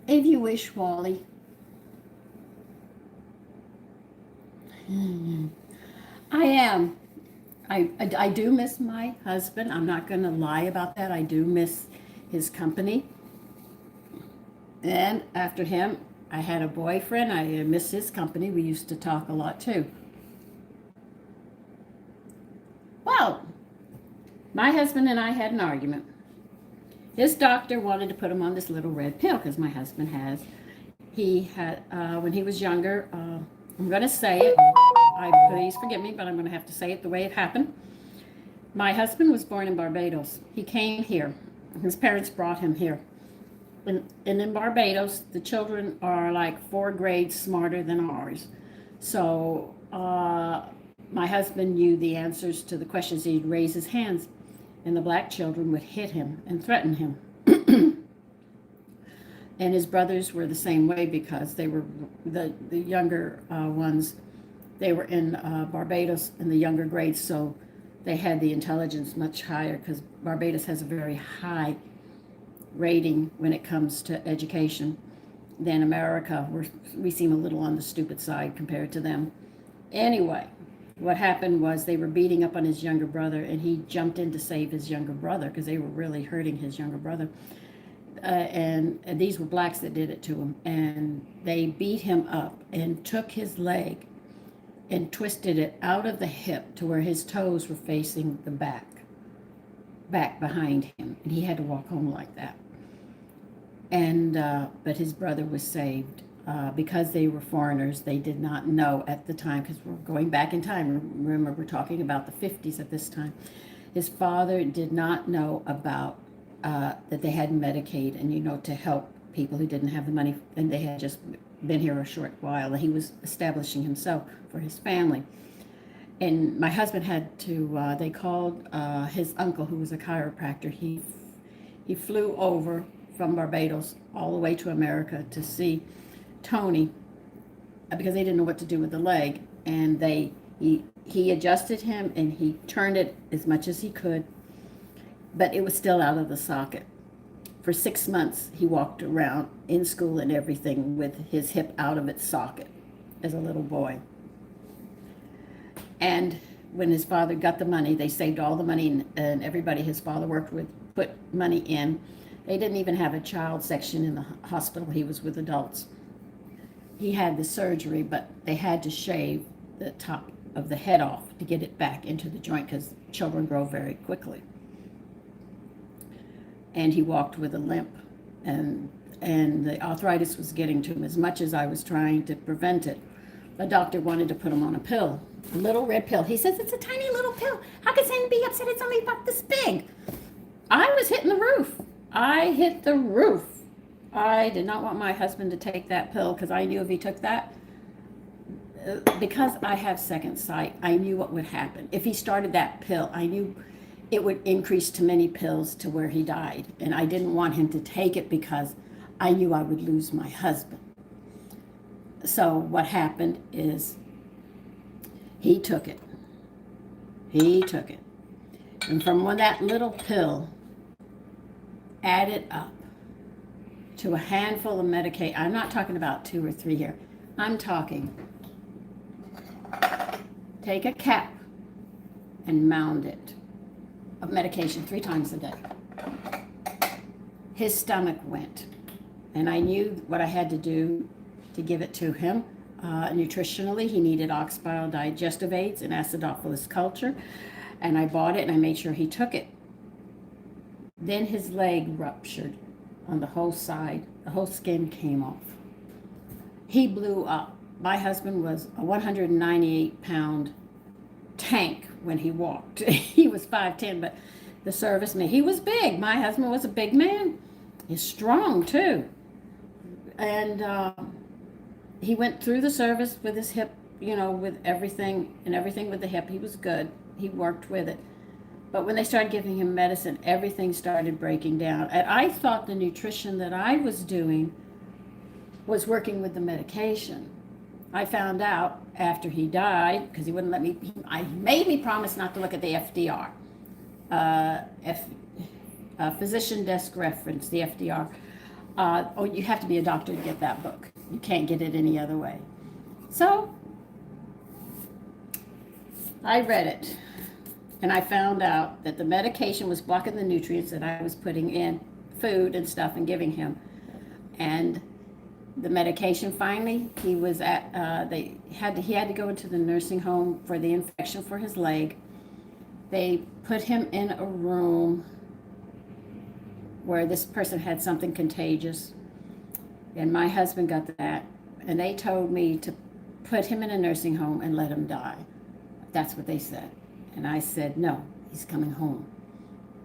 If you wish, Wally. I am. I do miss my husband. I'm not going to lie about that. I do miss his company. And after him, I had a boyfriend. I miss his company. We used to talk a lot too. Well, my husband and I had an argument. His doctor wanted to put him on this little red pill because my husband has. He had, when he was younger, I'm going to say it. Please forgive me, but I'm going to have to say it the way it happened. My husband was born in Barbados. He came here. His parents brought him here. And in Barbados, the children are like 4 grades smarter than ours. So my husband knew the answers to the questions. He'd raise his hands, and the black children would hit him and threaten him. And his brothers were the same way because they were the younger ones. They were in Barbados in the younger grades, so they had the intelligence much higher because Barbados has a very high rating when it comes to education than America. We seem a little on the stupid side compared to them. Anyway, what happened was they were beating up on his younger brother, and he jumped in to save his younger brother because they were really hurting his younger brother. And these were blacks that did it to him. And they beat him up and took his leg and twisted it out of the hip to where his toes were facing the back behind him. And he had to walk home like that. And but his brother was saved because they were foreigners. They did not know at the time, because we're going back in time. Remember, we're talking about the 50s at this time. His father did not know about that they had Medicaid, and to help people who didn't have the money, and they had just been here a short while. And he was establishing himself for his family. And my husband had to. They called his uncle, who was a chiropractor. He flew over from Barbados all the way to America to see Tony because they didn't know what to do with the leg, and he adjusted him and he turned it as much as he could, but it was still out of the socket. For 6 months, he walked around in school and everything with his hip out of its socket as a little boy. And when his father got the money, they saved all the money, and everybody his father worked with put money in. They didn't even have a child section in the hospital. He was with adults. He had the surgery, but they had to shave the top of the head off to get it back into the joint because children grow very quickly. And he walked with a limp, and the arthritis was getting to him. As much as I was trying to prevent it, the doctor wanted to put him on a pill, a little red pill. He says, it's a tiny little pill. How can someone be upset? It's only about this big. I was hitting the roof. I hit the roof. I did not want my husband to take that pill because I knew if he took that, because I have second sight, I knew what would happen. If he started that pill, I knew it would increase to many pills to where he died. And I didn't want him to take it because I knew I would lose my husband. So what happened is he took it. He took it. And from that little pill added up to a handful of medication. I'm not talking about 2 or 3 here. I'm talking take a cap and mound it of medication 3 times a day. His stomach went. And I knew what I had to do to give it to him. Nutritionally, he needed oxbile digestive aids and acidophilus culture. And I bought it and I made sure he took it. Then his leg ruptured on the whole side. The whole skin came off. He blew up. My husband was a 198-pound tank when he walked. He was 5'10", but the serviceman, he was big. My husband was a big man. He's strong, too. And he went through the service with his hip, with everything with the hip. He was good. He worked with it. But when they started giving him medicine, everything started breaking down. And I thought the nutrition that I was doing was working with the medication. I found out after he died, because he wouldn't let me, I made me promise not to look at the FDR, physician desk reference, the FDR. You have to be a doctor to get that book. You can't get it any other way. So I read it, and I found out that the medication was blocking the nutrients that I was putting in food and stuff and giving him. And the medication, finally, he was at, he had to go into the nursing home for the infection for his leg. They put him in a room where this person had something contagious, and my husband got that, and they told me to put him in a nursing home and let him die. That's what they said. And I said, no, he's coming home.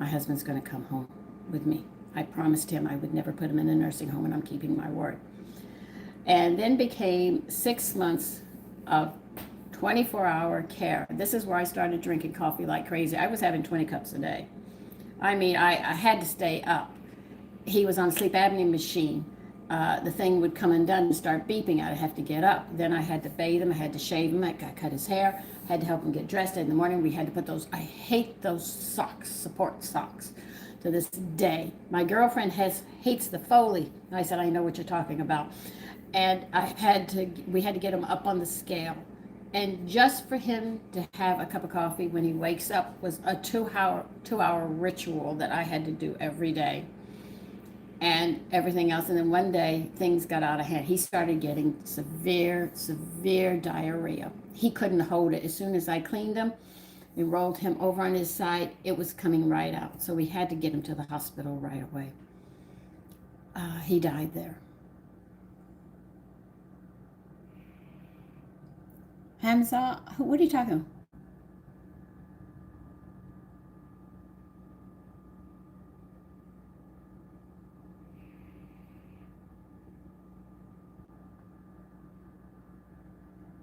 My husband's going to come home with me. I promised him I would never put him in a nursing home, and I'm keeping my word. And then became 6 months of 24-hour care. This is where I started drinking coffee like crazy. I was having 20 cups a day. I mean, I had to stay up. He was on a sleep apnea machine. The thing would come undone and start beeping. I'd have to get up. Then I had to bathe him. I had to shave him. I cut his hair. I had to help him get dressed. In the morning, we had to put those, I hate those socks, support socks, to this day. My girlfriend hates the Foley. I said, I know what you're talking about. And we had to get him up on the scale. And just for him to have a cup of coffee when he wakes up was a two-hour ritual that I had to do every day. And everything else. And then one day, things got out of hand. He started getting severe diarrhea. He couldn't hold it. As soon as I cleaned him and rolled him over on his side, it was coming right out. So we had to get him to the hospital right away. He died there. Hamza, what are you talking about?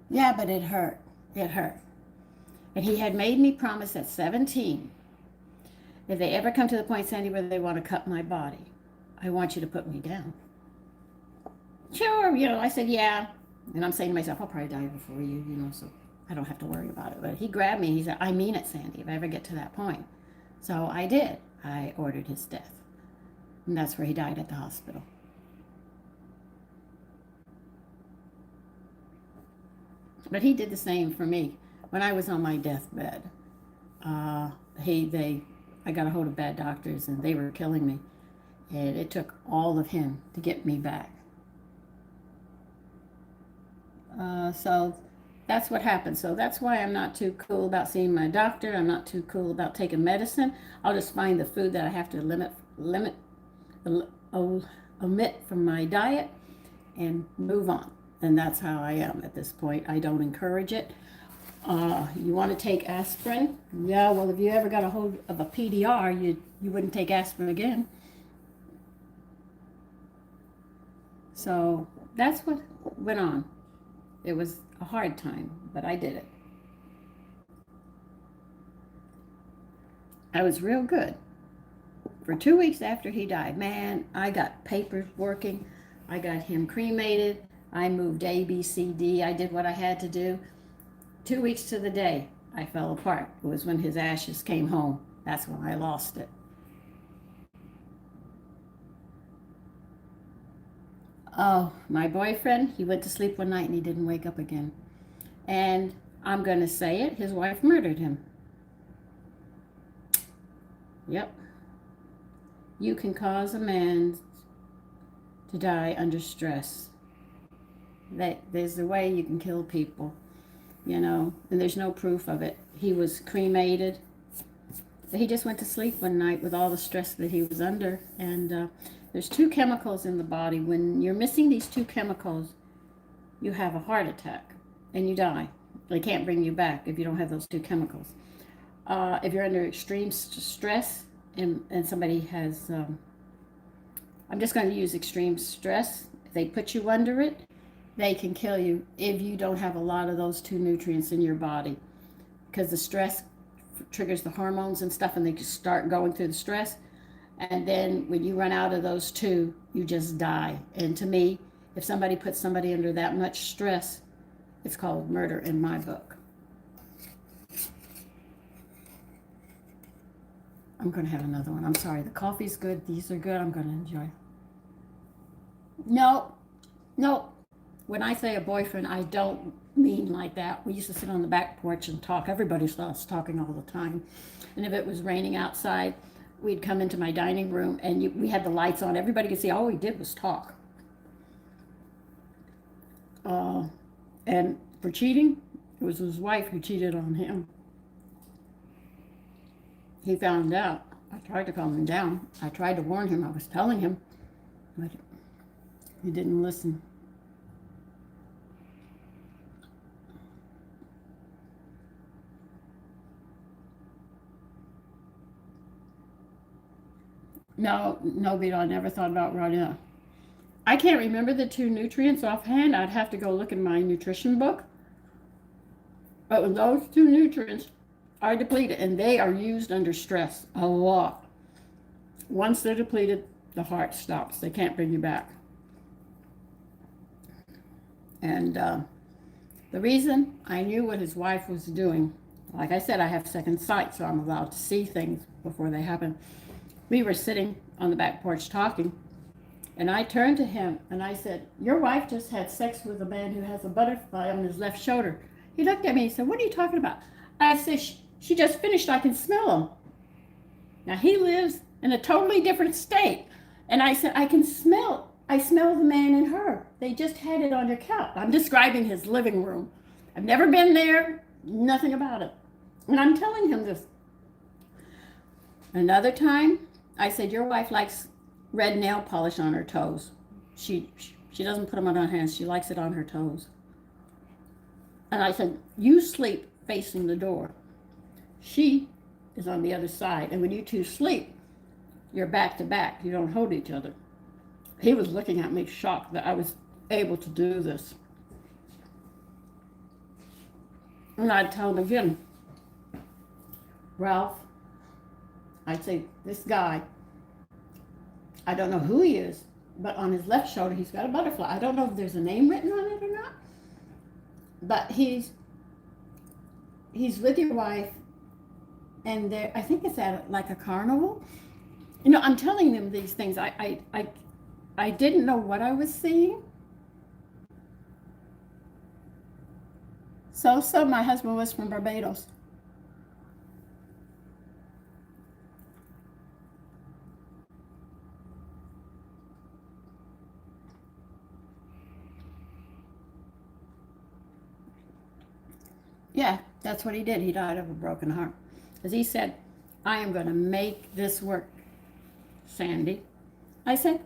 Yeah, but it hurt. It hurt. And he had made me promise at 17, if they ever come to the point, Sandy, where they want to cut my body, I want you to put me down. Sure, I said, yeah. And I'm saying to myself, I'll probably die before you, so I don't have to worry about it. But he grabbed me. He said, I mean it, Sandy, if I ever get to that point. So I did. I ordered his death. And that's where he died, at the hospital. But he did the same for me. When I was on my deathbed, I got a hold of bad doctors, and they were killing me. And it took all of him to get me back. So that's what happened. So that's why I'm not too cool about seeing my doctor. I'm not too cool about taking medicine. I'll just find the food that I have to omit from my diet and move on. And that's how I am at this point. I don't encourage it. You want to take aspirin? Yeah, well, if you ever got a hold of a PDR, you wouldn't take aspirin again. So that's what went on. It was a hard time, but I did it. I was real good. For 2 weeks after he died, man, I got papers working. I got him cremated. I moved A, B, C, D. I did what I had to do. 2 weeks to the day, I fell apart. It was when his ashes came home. That's when I lost it. Oh, my boyfriend, he went to sleep one night and he didn't wake up again. And I'm going to say it, his wife murdered him. Yep. You can cause a man to die under stress. There's a way you can kill people, and there's no proof of it. He was cremated. He just went to sleep one night with all the stress that he was under. And there's 2 chemicals in the body. When you're missing these 2 chemicals, you have a heart attack and you die. They can't bring you back if you don't have those 2 chemicals. If you're under extreme stress and somebody has, I'm just going to use extreme stress. If they put you under it, they can kill you if you don't have a lot of those 2 nutrients in your body, because the stress triggers the hormones and stuff, and they just start going through the stress. And then when you run out of those 2, you just die. And to me, if somebody puts somebody under that much stress, it's called murder in my book. I'm going to have another one. I'm sorry. The coffee's good. These are good. I'm going to enjoy. No. When I say a boyfriend, I don't mean like that. We used to sit on the back porch and talk. Everybody saw us talking all the time. And if it was raining outside, we'd come into my dining room and we had the lights on. Everybody could see all we did was talk. And for cheating, it was his wife who cheated on him. He found out. I tried to calm him down. I tried to warn him. I was telling him, but he didn't listen. No, Beto, I never thought about running up. I can't remember the 2 nutrients offhand. I'd have to go look in my nutrition book. But when those 2 nutrients are depleted, and they are used under stress a lot, once they're depleted, the heart stops. They can't bring you back. And the reason I knew what his wife was doing, like I said, I have second sight, so I'm allowed to see things before they happen. We were sitting on the back porch talking, and I turned to him and I said, your wife just had sex with a man who has a butterfly on his left shoulder. He looked at me and said, what are you talking about? I said, she just finished. I can smell him. Now he lives in a totally different state. And I said, I smell the man in her. They just had it on your couch. I'm describing his living room. I've never been there, nothing about it. And I'm telling him this. Another time, I said, your wife likes red nail polish on her toes. She doesn't put them on her hands. She likes it on her toes. And I said, you sleep facing the door. She is on the other side. And when you 2 sleep, you're back to back. You don't hold each other. He was looking at me shocked that I was able to do this. And I'd tell him again, Ralph, I'd say, this guy, I don't know who he is, but on his left shoulder, he's got a butterfly. I don't know if there's a name written on it or not, but he's with your wife, and I think it's at like a carnival. You know, I'm telling them these things. I didn't know what I was seeing. So my husband was from Barbados. Yeah, that's what he did. He died of a broken heart. Because he said, I am going to make this work, Sandy. I said,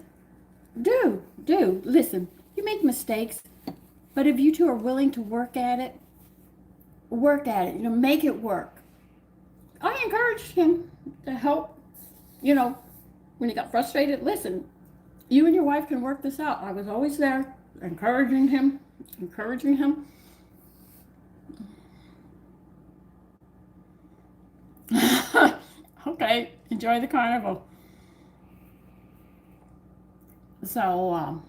listen, you make mistakes, but if you two are willing to work at it, you know, make it work. I encouraged him to help, you know, when he got frustrated, listen, you and your wife can work this out. I was always there, encouraging him. Okay, enjoy the carnival. So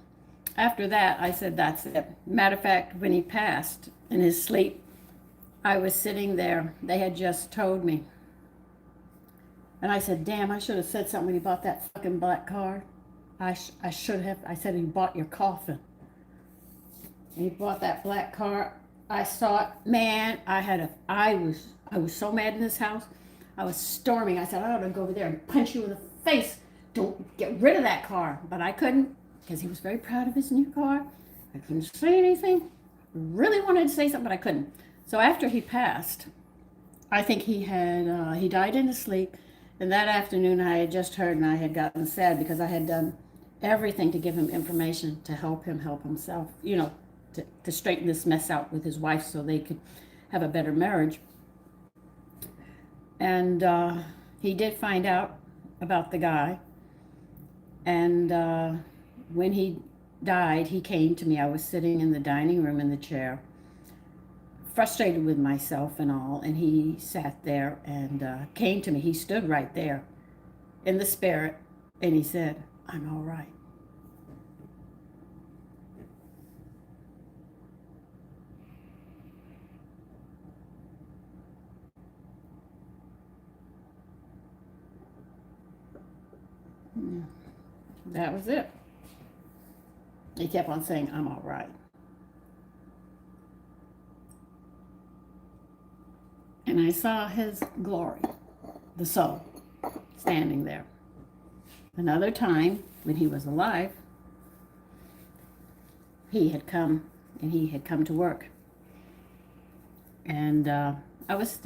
after that, I said, that's it. Matter of fact, when he passed in his sleep, I was sitting there. They had just told me. And I said, damn, I should have said something when he bought that fucking black car. I should have. I said, he bought your coffin. And he bought that black car. I saw it. Man, I was so mad in this house. I was storming. I said, I ought to go over there and punch you in the face. Don't get rid of that car. But I couldn't, because he was very proud of his new car. I couldn't say anything. Really wanted to say something, but I couldn't. So after he passed, I think he died in his sleep. And that afternoon I had just heard, and I had gotten sad because I had done everything to give him information to help him help himself, you know, to straighten this mess out with his wife so they could have a better marriage. And he did find out about the guy. And when he died, he came to me. I was sitting in the dining room in the chair, frustrated with myself and all. And he sat there and came to me. He stood right there in the spirit. And he said, I'm all right. That was it. He kept on saying, I'm all right. And I saw his glory, the soul, standing there. Another time, when he was alive, he had come to work. And I was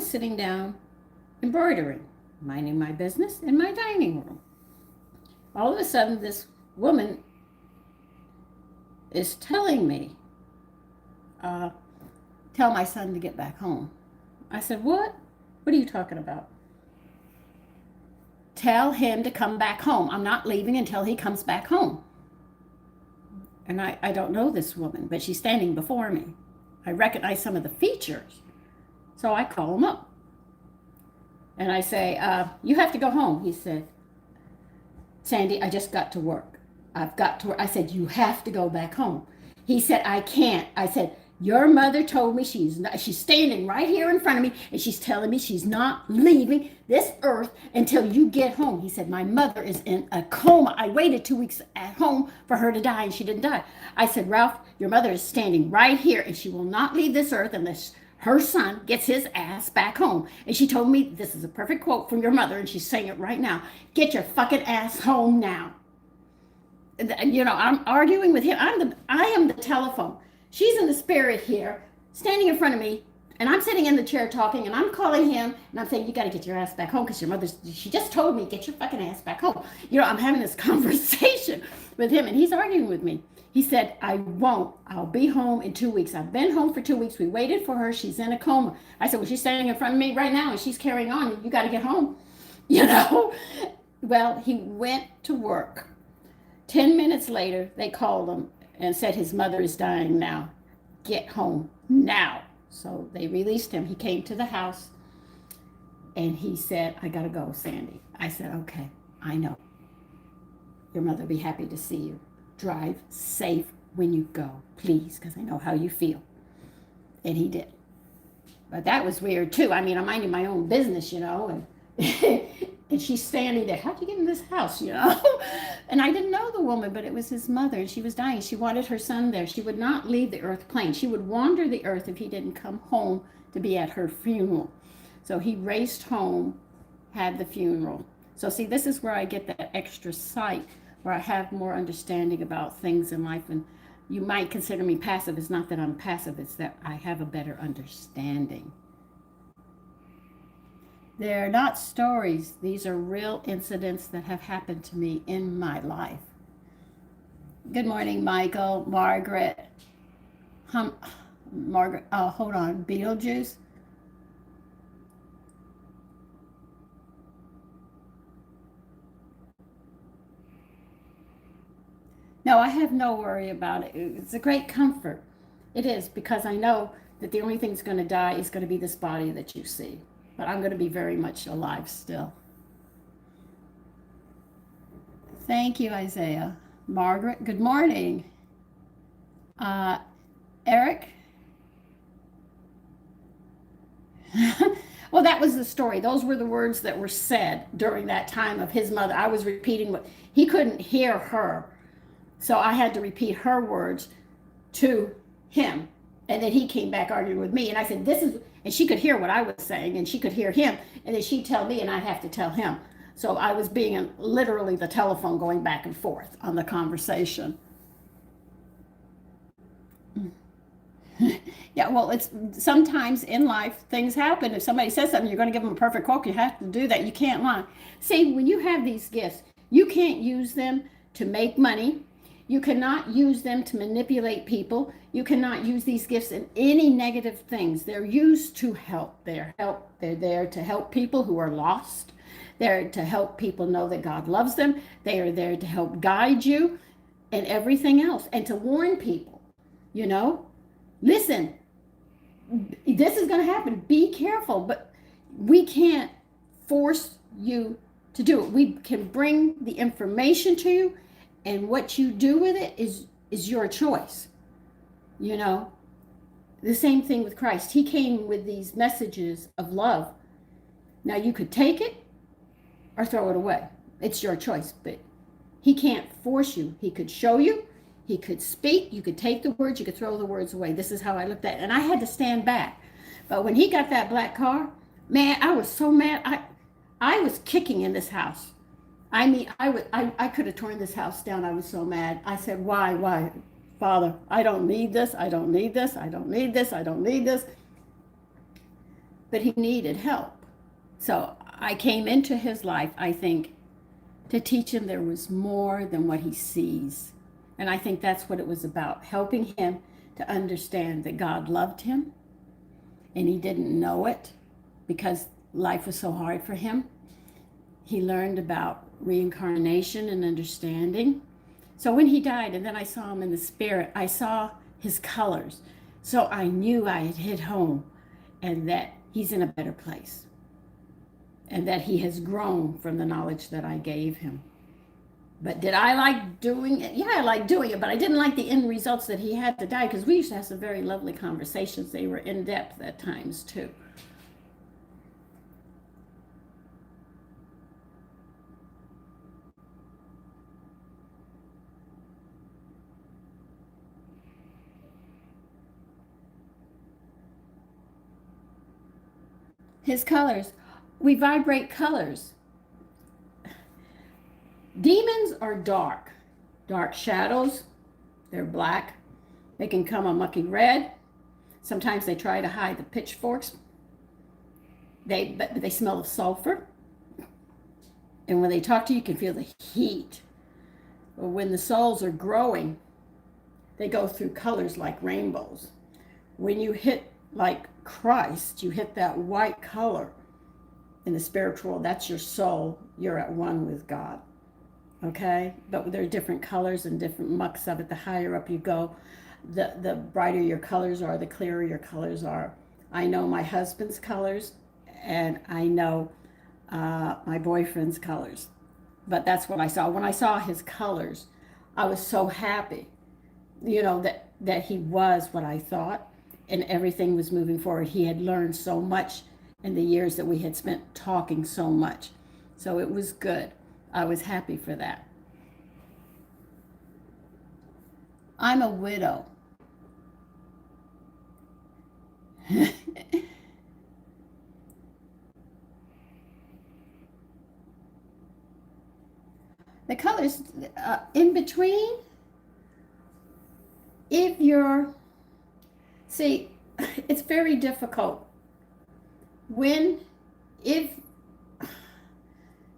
sitting down embroidering, minding my business in my dining room. All of a sudden, this woman is telling me, tell my son to get back home. I said, what? What are you talking about? Tell him to come back home. I'm not leaving until he comes back home. And I don't know this woman, but she's standing before me. I recognize some of the features. So I call him up. And I say, you have to go home. He said, Sandy, I just got to work. I've got to work. I said, you have to go back home. He said, I can't. I said, your mother told me she's standing right here in front of me, and she's telling me she's not leaving this earth until you get home. He said, my mother is in a coma. I waited 2 weeks at home for her to die, and she didn't die. I said, Ralph, your mother is standing right here, and she will not leave this earth unless her son gets his ass back home. And she told me, this is a perfect quote from your mother, and she's saying it right now. Get your fucking ass home now. You know, I'm arguing with him. I am the telephone. She's in the spirit here, standing in front of me, and I'm sitting in the chair talking, and I'm calling him, and I'm saying, you got to get your ass back home because your mother, she just told me, get your fucking ass back home. You know, I'm having this conversation with him, and he's arguing with me. He said, I won't. I'll be home in 2 weeks. I've been home for 2 weeks. We waited for her. She's in a coma. I said, well, she's standing in front of me right now, and she's carrying on. You got to get home, you know. Well, he went to work. 10 minutes later, they called him and said his mother is dying now. Get home now. So they released him. He came to the house and he said, I gotta go, Sandy. I said, okay, I know. Your mother will be happy to see you. Drive safe when you go, please, because I know how you feel. And he did. But that was weird too. I mean, I'm minding my own business, and and she's standing there. How'd you get in this house, And I didn't know the woman, but it was his mother, and she was dying. She wanted her son there. She would not leave the earth plane. She would wander the earth if he didn't come home to be at her funeral. So he raced home, had the funeral. So see, this is where I get that extra sight, where I have more understanding about things in life. And you might consider me passive. It's not that I'm passive, it's that I have a better understanding. They're not stories. These are real incidents that have happened to me in my life. Good morning, Michael, Margaret. Margaret, hold on, Beetlejuice. No, I have no worry about it. It's a great comfort. It is, because I know that the only thing that's going to die is going to be this body that you see. But I'm going to be very much alive still. Thank you, Isaiah. Margaret, good morning. Eric? Well, that was the story. Those were the words that were said during that time of his mother. I was repeating what he couldn't hear her. So I had to repeat her words to him. And then he came back arguing with me. And I said, and she could hear what I was saying, and she could hear him. And then she'd tell me, and I'd have to tell him. So I was being literally the telephone going back and forth on the conversation. Yeah, well, it's sometimes in life things happen. If somebody says something, you're going to give them a perfect quote. You have to do that. You can't lie. See, when you have these gifts, you can't use them to make money. You cannot use them to manipulate people. You cannot use these gifts in any negative things. They're used to help. They're there to help people who are lost. They're to help people know that God loves them. They are there to help guide you and everything else, and to warn people, listen, this is going to happen. Be careful. But we can't force you to do it. We can bring the information to you, and what you do with it is your choice. The same thing with Christ. He came with these messages of love. Now you could take it or throw it away. It's your choice, but he can't force you. He could show you, he could speak, you could take the words, you could throw the words away. This is how I looked at it. And I had to stand back. But when he got that black car, man, I was so mad. I was kicking in this house. I mean, I could have torn this house down. I was so mad. I said, why? Father, I don't need this. I don't need this. I don't need this. I don't need this. But he needed help. So I came into his life, I think, to teach him there was more than what he sees. And I think that's what it was about, helping him to understand that God loved him, and he didn't know it because life was so hard for him. He learned about reincarnation and understanding. So when he died, and then I saw him in the spirit, I saw his colors. So I knew I had hit home, and that he's in a better place, and that he has grown from the knowledge that I gave him. But did I like doing it? Yeah, I liked doing it, but I didn't like the end results that he had to die, because we used to have some very lovely conversations. They were in depth at times too. His colors. We vibrate colors. Demons are dark shadows. They're black. They can come a mucky red. Sometimes they try to hide the pitchforks. But they smell of sulfur. And when they talk to you, you can feel the heat. Or when the souls are growing, they go through colors like rainbows. When you hit like Christ, you hit that white color in the spiritual world. That's your soul. You're at one with God. Okay? But there are different colors and different mucks of it. The higher up you go, the brighter your colors are, the clearer your colors are. I know my husband's colors, and I know my boyfriend's colors. But that's what I saw. When I saw his colors, I was so happy, that he was what I thought, and everything was moving forward. He had learned so much in the years that we had spent talking so much. So it was good. I was happy for that. I'm a widow. The colors in between, if you're, see, it's very difficult when, if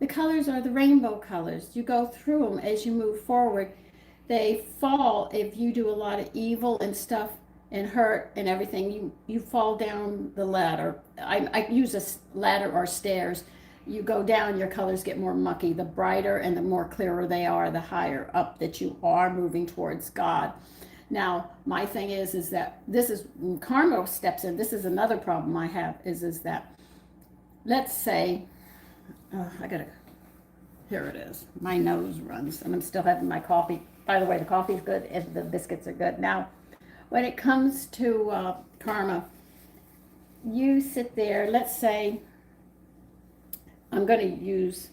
the colors are the rainbow colors, you go through them as you move forward. They fall if you do a lot of evil and stuff and hurt and everything. You fall down the ladder. I use a ladder or stairs. You go down, your colors get more mucky. The brighter and the more clearer they are, the higher up that you are moving towards God. Now, my thing is that this is when karma steps in. This is another problem I have is that, let's say, here it is. My nose runs, and I'm still having my coffee. By the way, the coffee's good and the biscuits are good. Now, when it comes to karma, you sit there, let's say, I'm going to use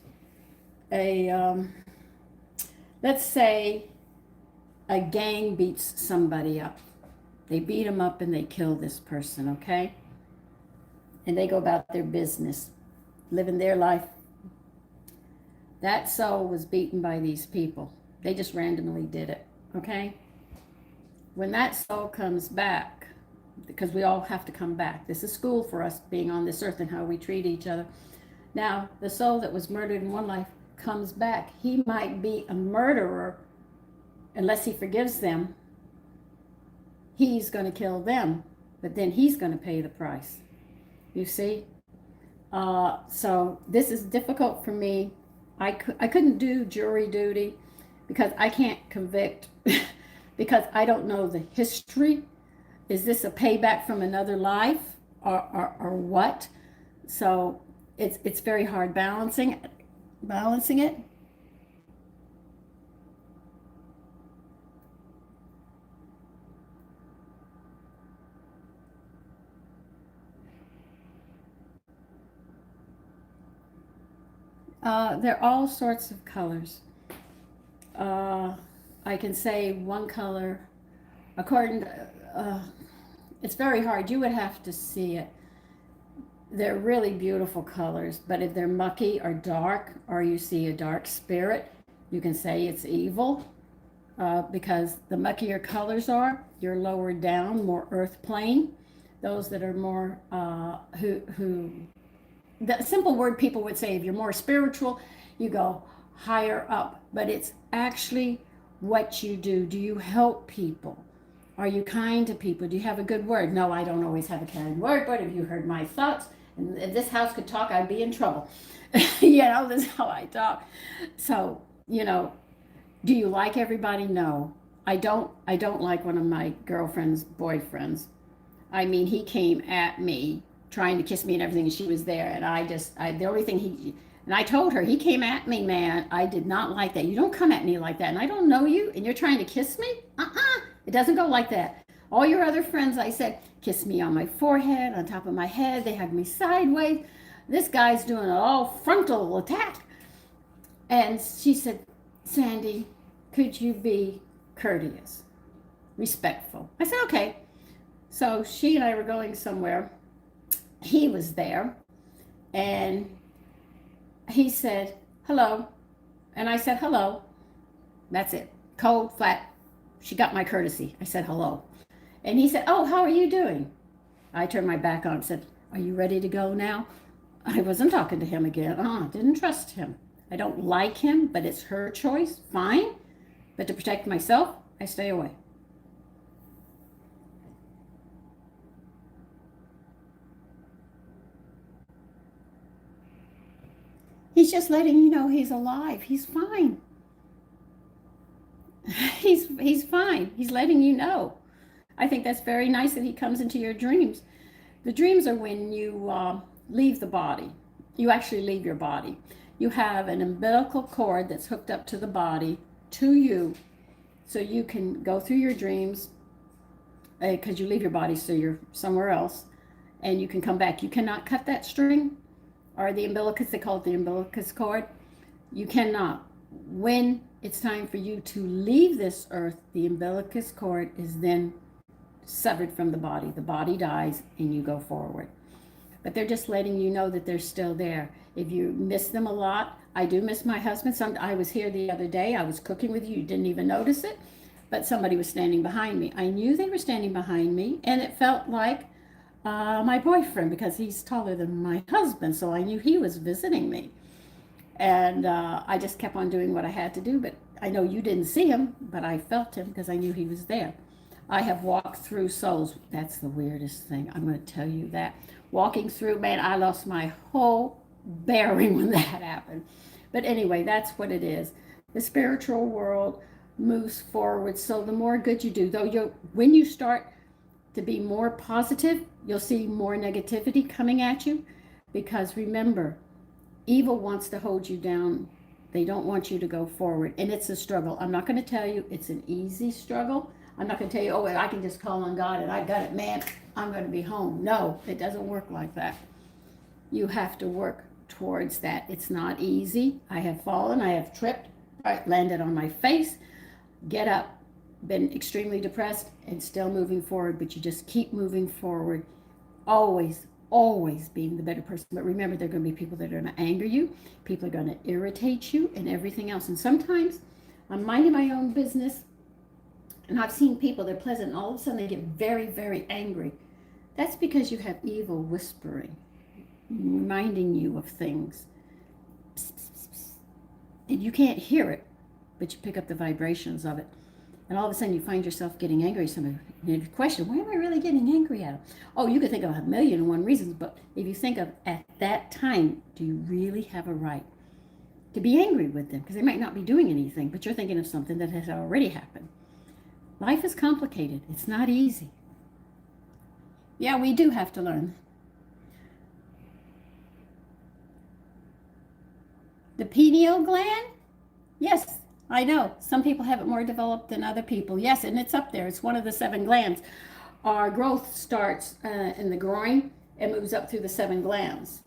let's say a gang beats somebody up. They beat them up and they kill this person, okay? And they go about their business, living their life. That soul was beaten by these people. They just randomly did it, okay? When that soul comes back, because we all have to come back. This is school for us being on this earth and how we treat each other. Now, the soul that was murdered in one life comes back. He might be a murderer unless he forgives them. He's going to kill them, but then he's going to pay the price. You see? So this is difficult for me. I couldn't do jury duty because I can't convict because I don't know the history. Is this a payback from another life or what? So it's very hard balancing it. There are all sorts of colors. I can say one color, according to, it's very hard. You would have to see it. They're really beautiful colors, but if they're mucky or dark, or you see a dark spirit, you can say it's evil, because the muckier colors are, you're lower down, more earth plane. Those that are more, the simple word people would say, if you're more spiritual, you go higher up. But it's actually what you do. Do you help people? Are you kind to people? Do you have a good word? No, I don't always have a kind word, but if you heard my thoughts, and if this house could talk, I'd be in trouble. This is how I talk. So, do you like everybody? No. I don't like one of my girlfriend's boyfriends. I mean, he came at me trying to kiss me and everything, and she was there, and the only thing and I told her, he came at me, man. I did not like that. You don't come at me like that, and I don't know you, and you're trying to kiss me? It doesn't go like that. All your other friends, I said, kiss me on my forehead, on top of my head. They hug me sideways. This guy's doing an all frontal attack. And she said, Sandy, could you be courteous, respectful? I said, okay. So she and I were going somewhere. He was there, and he said, hello. And I said, hello. That's it. Cold, flat. She got my courtesy. I said, hello. And he said, oh, how are you doing? I turned my back on and said, are you ready to go now? I wasn't talking to him again. Didn't trust him. I don't like him, but it's her choice. Fine. But to protect myself, I stay away. He's just letting you know he's alive. He's fine. He's fine. He's letting you know. I think that's very nice that he comes into your dreams. The dreams are when you leave the body. You actually leave your body. You have an umbilical cord that's hooked up to the body, to you, so you can go through your dreams because you leave your body, so you're somewhere else, and you can come back. You cannot cut that string or the umbilicus, they call it the umbilicus cord. You cannot. When it's time for you to leave this earth, the umbilicus cord is then severed from the body. The body dies and you go forward. But they're just letting you know that they're still there. If you miss them a lot, I do miss my husband. I was here the other day. I was cooking with you. You didn't even notice it, but somebody was standing behind me. I knew they were standing behind me, and it felt like my boyfriend, because he's taller than my husband, so I knew he was visiting me. And I just kept on doing what I had to do, but I know you didn't see him, but I felt him because I knew he was there. I have walked through souls. That's the weirdest thing. I'm going to tell you that. Walking through, man, I lost my whole bearing when that happened. But anyway, that's what it is. The spiritual world moves forward. So the more good you do, though, when you start to be more positive, you'll see more negativity coming at you. Because remember, evil wants to hold you down. They don't want you to go forward. And it's a struggle. I'm not going to tell you it's an easy struggle. I'm not going to tell you, oh, I can just call on God and I got it, man, I'm going to be home. No, it doesn't work like that. You have to work towards that. It's not easy. I have fallen. I have tripped. I landed on my face. Get up. Been extremely depressed and still moving forward, but you just keep moving forward. Always, always being the better person. But remember, there are going to be people that are going to anger you. People are going to irritate you and everything else. And sometimes I'm minding my own business, and I've seen people, they're pleasant, and all of a sudden they get very, very angry. That's because you have evil whispering, reminding you of things. Psst, psst, psst. And you can't hear it, but you pick up the vibrations of it. And all of a sudden you find yourself getting angry at somebody. And you question, why am I really getting angry at them? Oh, you could think of 1,000,001 reasons, but if you think of at that time, do you really have a right to be angry with them? Because they might not be doing anything, but you're thinking of something that has already happened. Life is complicated. It's not easy. Yeah, we do have to learn. The pineal gland? Yes, I know. Some people have it more developed than other people. Yes, and it's up there. It's one of the 7 glands. Our growth starts in the groin and moves up through the 7 glands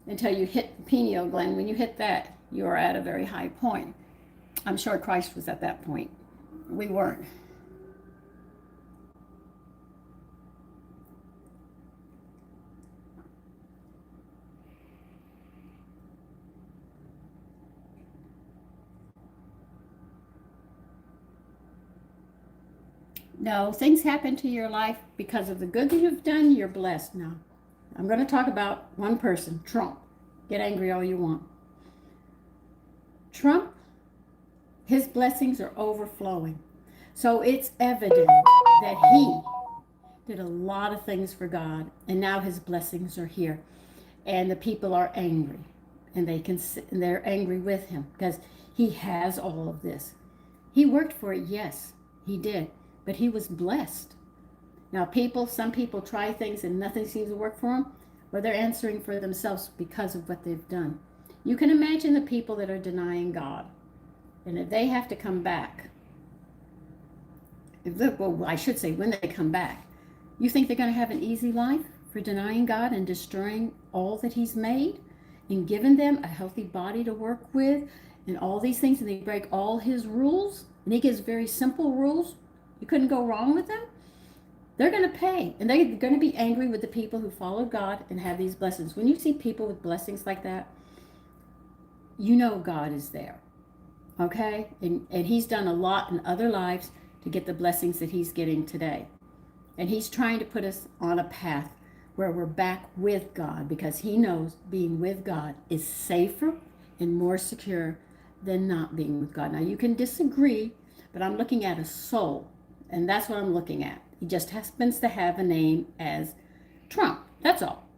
until you hit the pineal gland. When you hit that, you are at a very high point. I'm sure Christ was at that point. We weren't. No, things happen to your life because of the good that you've done. You're blessed now. I'm going to talk about one person, Trump. Get angry all you want. Trump, his blessings are overflowing. So it's evident that he did a lot of things for God, and now his blessings are here. And the people are angry, and they're angry with him because he has all of this. He worked for it, yes, he did. But he was blessed. Now, some people try things and nothing seems to work for them, or they're answering for themselves because of what they've done. You can imagine the people that are denying God. And if they have to come back, I should say when they come back, you think they're going to have an easy life for denying God and destroying all that he's made and given them a healthy body to work with and all these things, and they break all his rules, and he gives very simple rules. You couldn't go wrong with them. They're going to pay, and they're going to be angry with the people who follow God and have these blessings. When you see people with blessings like that, you know God is there, okay? And he's done a lot in other lives to get the blessings that he's getting today. And he's trying to put us on a path where we're back with God, because he knows being with God is safer and more secure than not being with God. Now, you can disagree, but I'm looking at a soul. And that's what I'm looking at. He just happens to have a name as Trump. That's all.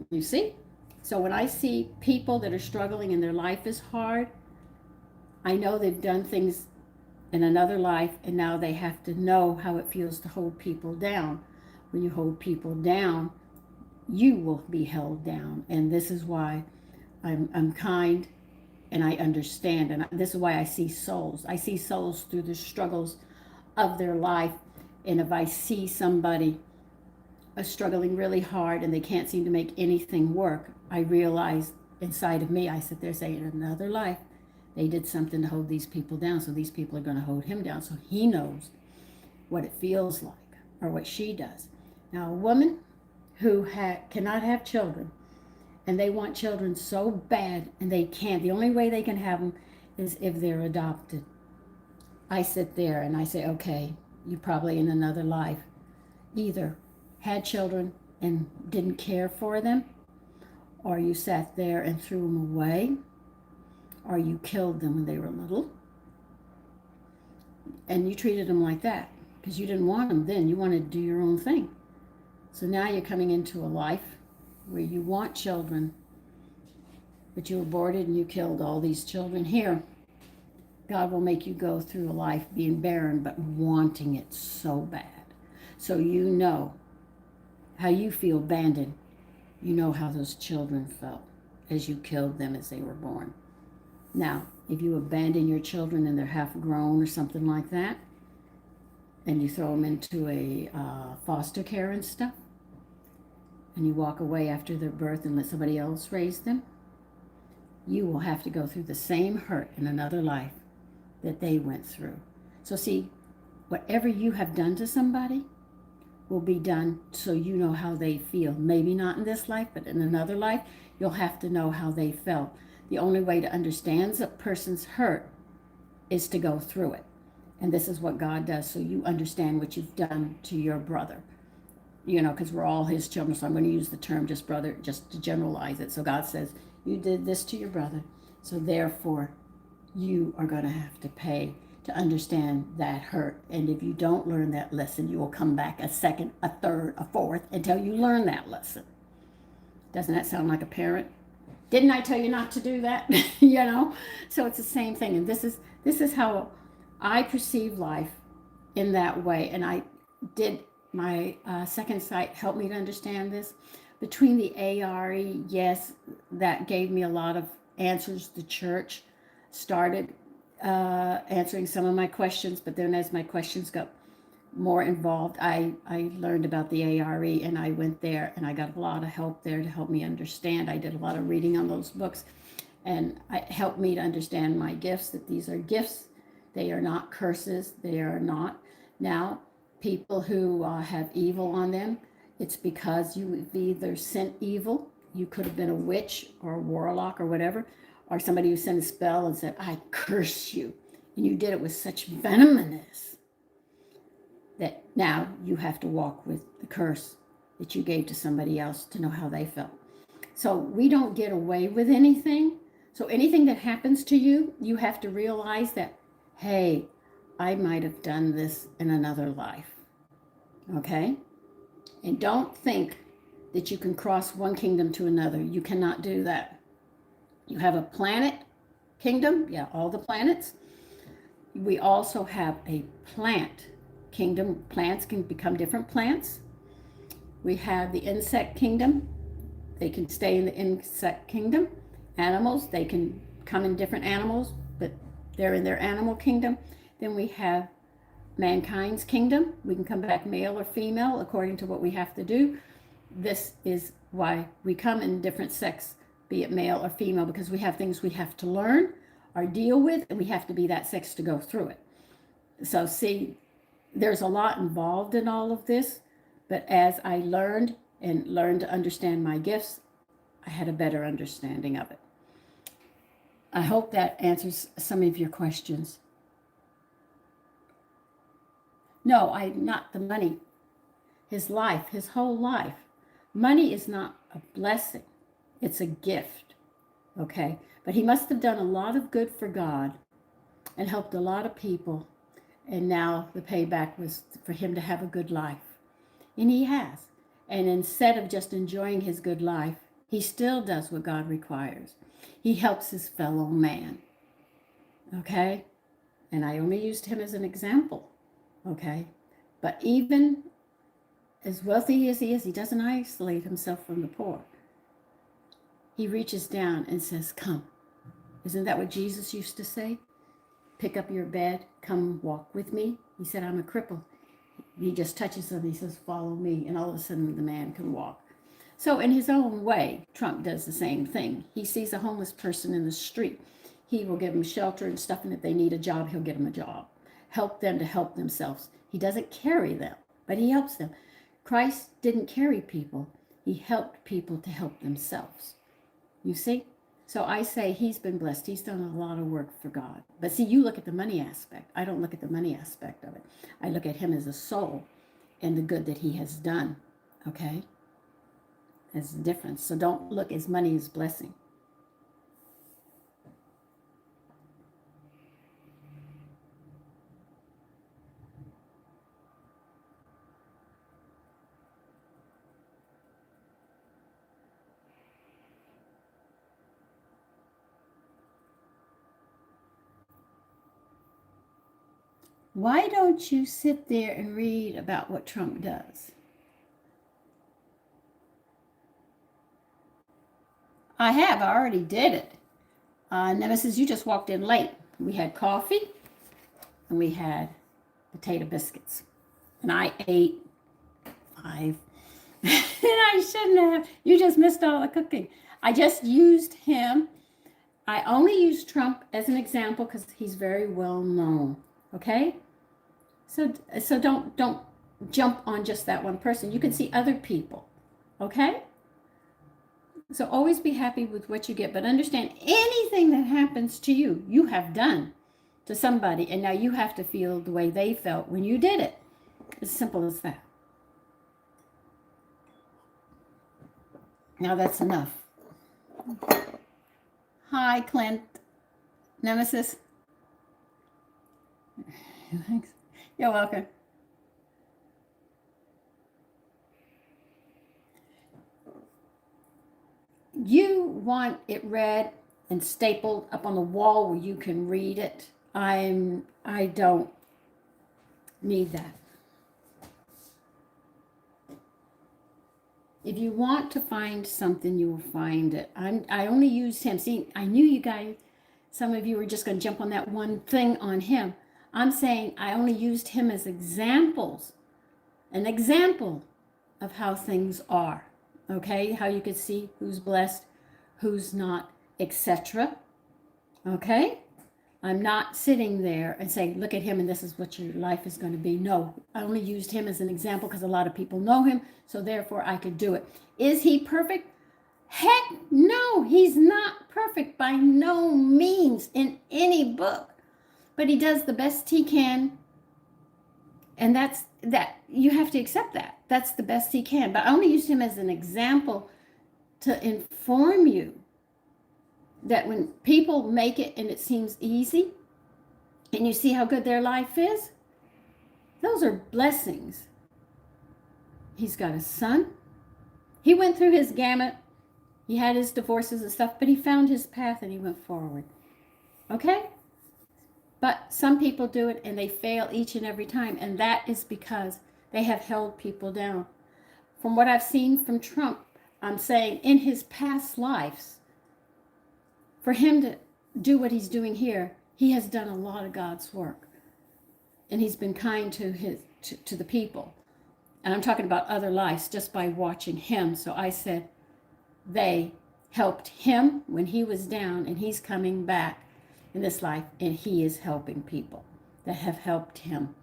You see? So when I see people that are struggling and their life is hard, I know they've done things in another life, and now they have to know how it feels to hold people down. When you hold people down, you will be held down. And this is why I'm kind and I understand. And this is why I see souls. I see souls through the struggles of their life. And if I see somebody struggling really hard and they can't seem to make anything work, I realize inside of me, I sit there saying, in another life, they did something to hold these people down. So these people are going to hold him down. So he knows what it feels like or what she does. Now, a woman who cannot have children, and they want children so bad and they can't, the only way they can have them is if they're adopted. I sit there and I say, okay, you probably in another life either had children and didn't care for them, or you sat there and threw them away, or you killed them when they were little, and you treated them like that because you didn't want them then. You wanted to do your own thing. So now you're coming into a life where you want children, but you aborted and you killed all these children. Here, God will make you go through a life being barren, but wanting it so bad. So you know how you feel abandoned. You know how those children felt as you killed them as they were born. Now, if you abandon your children and they're half grown or something like that, and you throw them into a foster care and stuff, and you walk away after their birth and let somebody else raise them, you will have to go through the same hurt in another life that they went through. So see, whatever you have done to somebody will be done so you know how they feel. Maybe not in this life, but in another life, you'll have to know how they felt. The only way to understand a person's hurt is to go through it. And this is what God does, so you understand what you've done to your brother. You know, because we're all his children, so I'm going to use the term just brother, just to generalize it. So God says, you did this to your brother, so therefore you are going to have to pay to understand that hurt. And if you don't learn that lesson, you will come back a second, a third, a fourth, until you learn that lesson. Doesn't that sound like a parent? Didn't I tell you not to do that? You know? So it's the same thing. And this is how I perceive life in that way. And I did my second sight help me to understand this. Between the ARE, yes, that gave me a lot of answers. The church started answering some of my questions, but then as my questions got more involved, I learned about the ARE, and I went there and I got a lot of help there to help me understand. I did a lot of reading on those books, and it helped me to understand my gifts, that these are gifts. They are not curses. They are not. Now, people who have evil on them, it's because you either sent evil. You could have been a witch or a warlock or whatever, or somebody who sent a spell and said, I curse you. And you did it with such venomous that now you have to walk with the curse that you gave to somebody else to know how they felt. So we don't get away with anything. So anything that happens to you, you have to realize that, hey, I might have done this in another life. Okay? And don't think that you can cross one kingdom to another. You cannot do that. You have a planet kingdom, yeah, all the planets. We also have a plant kingdom. Plants can become different plants. We have the insect kingdom. They can stay in the insect kingdom. Animals, they can come in different animals, but they're in their animal kingdom. Then we have mankind's kingdom. We can come back male or female according to what we have to do. This is why we come in different sex, be it male or female, because we have things we have to learn or deal with, and we have to be that sex to go through it. So see, there's a lot involved in all of this, but as I learned to understand my gifts, I had a better understanding of it. I hope that answers some of your questions. No, not the money. His life, his whole life. Money is not a blessing. It's a gift. Okay? But he must have done a lot of good for God and helped a lot of people. And now the payback was for him to have a good life. And he has. And instead of just enjoying his good life, he still does what God requires. He helps his fellow man. Okay? And I only used him as an example. Okay? But even as wealthy as he is, he doesn't isolate himself from the poor. He reaches down and says, come. Isn't that what Jesus used to say? Pick up your bed, come walk with me. He said, I'm a cripple. He just touches him, he says, follow me. And all of a sudden the man can walk. So in his own way, Trump does the same thing. He sees a homeless person in the street. He will give them shelter and stuff, and if they need a job, he'll get them a job. Help them to help themselves. He doesn't carry them, but he helps them. Christ didn't carry people. He helped people to help themselves. You see? So I say he's been blessed. He's done a lot of work for God. But see, you look at the money aspect. I don't look at the money aspect of it. I look at him as a soul and the good that he has done. Okay? There's a difference. So don't look as money as blessing. Why don't you sit there and read about what Trump does? I have. I already did it. Nemesis, you just walked in late. We had coffee and we had potato biscuits. And I ate 5. And I shouldn't have. You just missed all the cooking. I just used him. I only use Trump as an example because he's very well known. Okay? So don't jump on just that one person. You can see other people. Okay? So always be happy with what you get, but understand anything that happens to you, you have done to somebody, and now you have to feel the way they felt when you did it. As simple as that. Now that's enough. Hi, Clint. Nemesis. Thanks. You're welcome. You want it read and stapled up on the wall where you can read it. I don't need that. If you want to find something, you will find it. I only used him. See, I knew you guys, some of you were just going to jump on that one thing on him. I'm saying I only used him as examples, an example of how things are. Okay, how you could see who's blessed, who's not, etc. Okay, I'm not sitting there and saying, look at him and this is what your life is going to be. No, I only used him as an example because a lot of people know him, so therefore I could do it. Is he perfect? Heck no, he's not perfect by no means in any book, but he does the best he can, and that's that. You have to accept that. That's the best he can. But I only used him as an example to inform you that when people make it and it seems easy and you see how good their life is, those are blessings. He's got a son. He went through his gamut. He had his divorces and stuff, but he found his path and he went forward. Okay? But some people do it and they fail each and every time, and that is because they have held people down. From what I've seen from Trump, I'm saying in his past lives, for him to do what he's doing here, he has done a lot of God's work. And he's been kind to the people. And I'm talking about other lives just by watching him. So I said they helped him when he was down, and he's coming back in this life, and he is helping people that have helped him.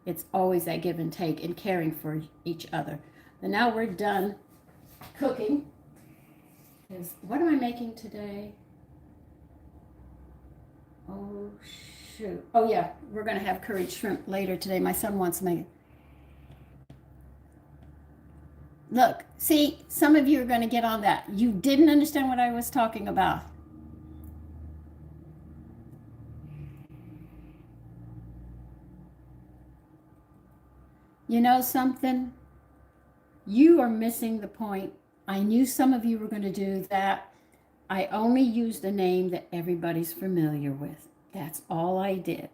It's always that give and take and caring for each other. And now we're done cooking. What am I making today? Oh, shoot. Oh, yeah, we're going to have curried shrimp later today. My son wants to make it. Look, see, some of you are going to get on that. You didn't understand what I was talking about. You know something? You are missing the point. I knew some of you were going to do that. I only used a name that everybody's familiar with. That's all I did.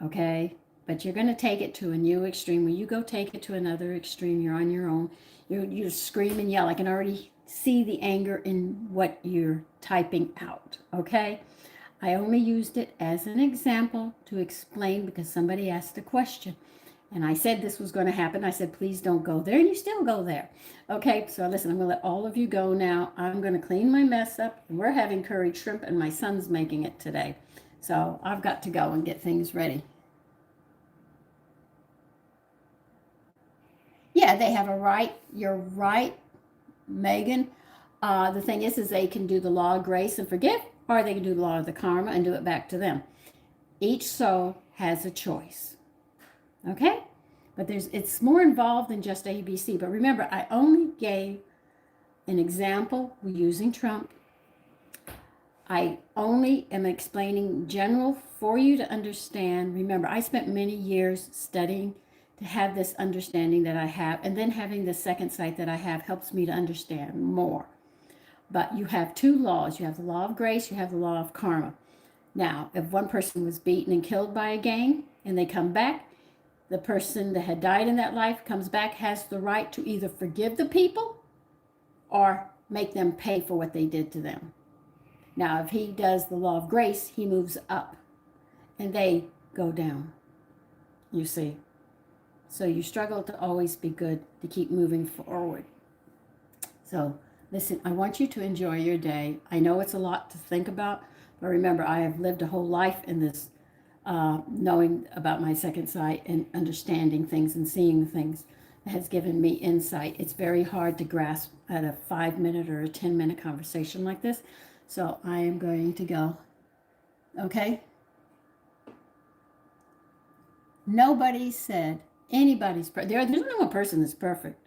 Okay? but you're going to take it to a new extreme. When you go take it to another extreme, you're on your own. You scream and yell. I can already see the anger in what you're typing out, okay? I only used it as an example to explain because somebody asked a question. And I said this was going to happen. I said, please don't go there. And you still go there. Okay, so listen, I'm going to let all of you go now. I'm going to clean my mess up. We're having curried shrimp, and my son's making it today. So I've got to go and get things ready. Yeah, they have a right. You're right, Megan. The thing is they can do the law of grace and forgive, or they can do the law of the karma and do it back to them. Each soul has a choice. Okay? But it's more involved than just ABC. But remember, I only gave an example using Trump. I only am explaining general for you to understand. Remember, I spent many years studying to have this understanding that I have, and then having the second sight that I have helps me to understand more. But you have two laws. You have the law of grace, you have the law of karma. Now, if one person was beaten and killed by a gang and they come back, the person that had died in that life comes back, has the right to either forgive the people or make them pay for what they did to them. Now, if he does the law of grace, he moves up and they go down, you see. So you struggle to always be good, to keep moving forward. So listen, I want you to enjoy your day. I know it's a lot to think about, but remember, I have lived a whole life in this, knowing about my second sight and understanding things and seeing things has given me insight. It's very hard to grasp at a 5-minute or a 10-minute conversation like this. So I am going to go. Okay? Nobody said anybody's perfect. There's only one person that's perfect.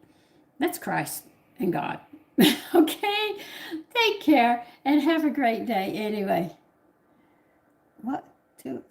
That's Christ and God. Okay? Take care and have a great day anyway. What? Two.